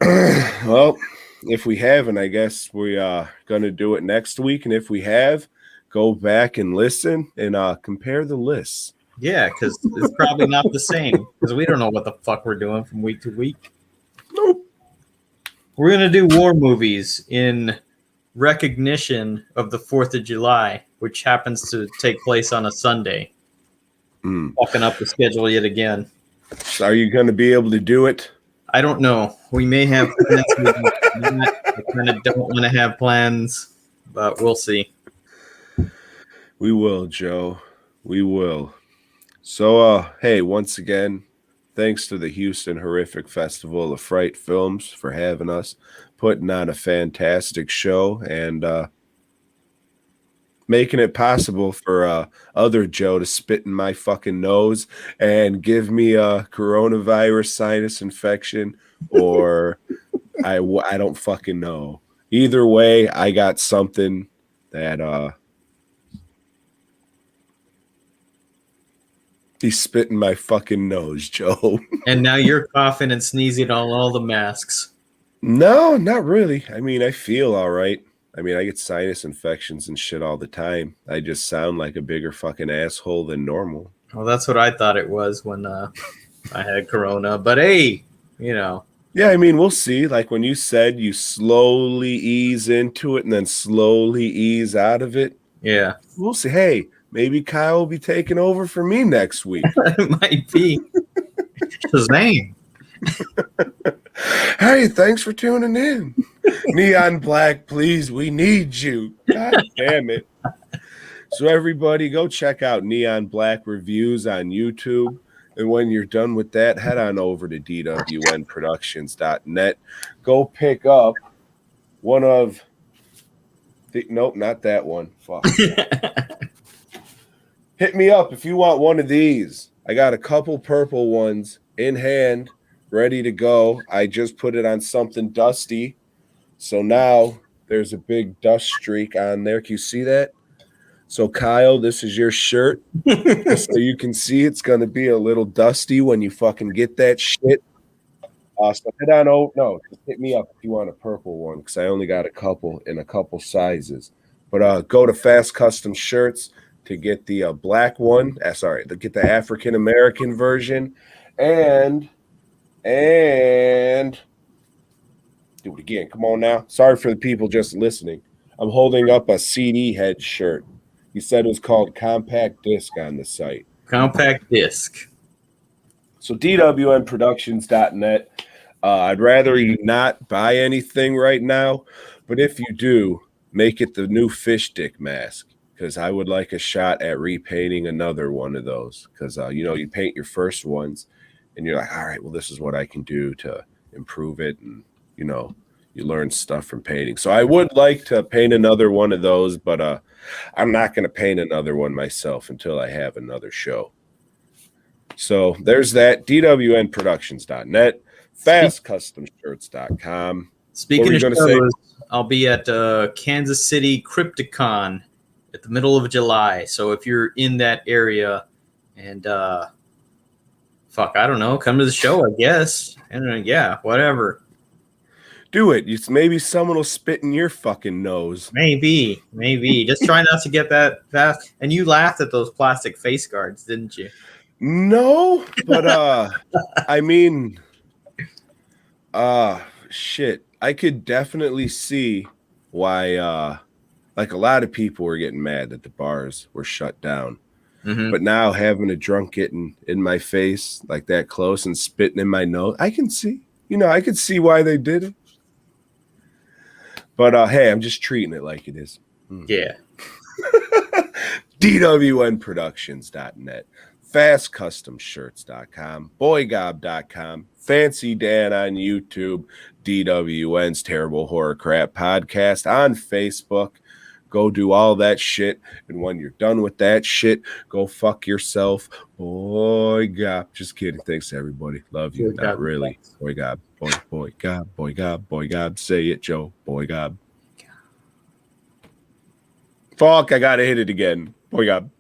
Well, if we haven't, I guess we are gonna do it next week. And if we have, go back and listen and compare the lists. Yeah, because it's probably not the same. Because we don't know what the fuck we're doing from week to week. Nope. We're gonna do war movies in recognition of the 4th of July, which happens to take place on a Sunday. Fucking up the schedule yet again. So are you going to be able to do it? I don't know. We may have plans. I kind of don't want to have plans, but we'll see. We will, Joe. We will. So, hey, once again, thanks to the Houston Horrific Festival of Fright Films for having us, putting on a fantastic show, and making it possible for other Joe to spit in my fucking nose and give me a coronavirus sinus infection, or I don't fucking know. Either way, I got something that he's spitting my fucking nose, Joe. And now you're coughing and sneezing on all the masks. No, not really. I mean, I feel all right. I mean, I get sinus infections and shit all the time. I just sound like a bigger fucking asshole than normal. Well, that's what I thought it was when I had corona. But hey, you know. Yeah, I mean, we'll see. Like when you said you slowly ease into it and then slowly ease out of it. Yeah. We'll see. Hey, maybe Kyle will be taking over for me next week. It might be. Shazam. Hey, thanks for tuning in. Neon Black, please, we need you. God damn it. So everybody, go check out Neon Black Reviews on YouTube. And when you're done with that, head on over to dwnproductions.net. Go pick up one of the... Nope, not that one. Fuck. Hit me up if you want one of these. I got a couple purple ones in hand, ready to go. I just put it on something dusty. So now there's a big dust streak on there. Can you see that? So Kyle, this is your shirt. So you can see it's going to be a little dusty when you fucking get that shit. So head on over. No, just hit me up if you want a purple one, because I only got a couple in a couple sizes. But go to Fast Custom Shirts to get the black one. To get the African American version. And do it again. Come on now. Sorry for the people just listening. I'm holding up a CD head shirt. You said it was called Compact Disc on the site. Compact Disc. So dwnproductions.net. I'd rather you not buy anything right now, but if you do, make it the new fish dick mask, because I would like a shot at repainting another one of those, because you paint your first ones and you're like, all right, well, this is what I can do to improve it, and you learn stuff from painting. So I would like to paint another one of those, but I'm not going to paint another one myself until I have another show. So there's that. dwnproductions.net, fastcustomshirts.com. Speaking of shows, I'll be at Kansas City Crypticon at the middle of July. So if you're in that area and I don't know, come to the show, I guess. And yeah, whatever. Do it. Maybe someone will spit in your fucking nose. Maybe. Just try not to get that fast. And you laughed at those plastic face guards, didn't you? No, but I mean, shit. I could definitely see why like a lot of people were getting mad that the bars were shut down. Mm-hmm. But now having a drunk getting in my face like that close and spitting in my nose, I can see. I could see why they did it. But hey, I'm just treating it like it is. Yeah. dwnproductions.net, fastcustomshirts.com, boygob.com, Fancy Dan on YouTube, DWN's Terrible Horror Crap Podcast on Facebook. Go do all that shit. And when you're done with that shit, go fuck yourself. Boygob. Just kidding. Thanks, everybody. Love you. Not really. Boygob. Boygob. Boygob. Boygob. Say it, Joe. Boygob. Fuck, I gotta hit it again. Boygob.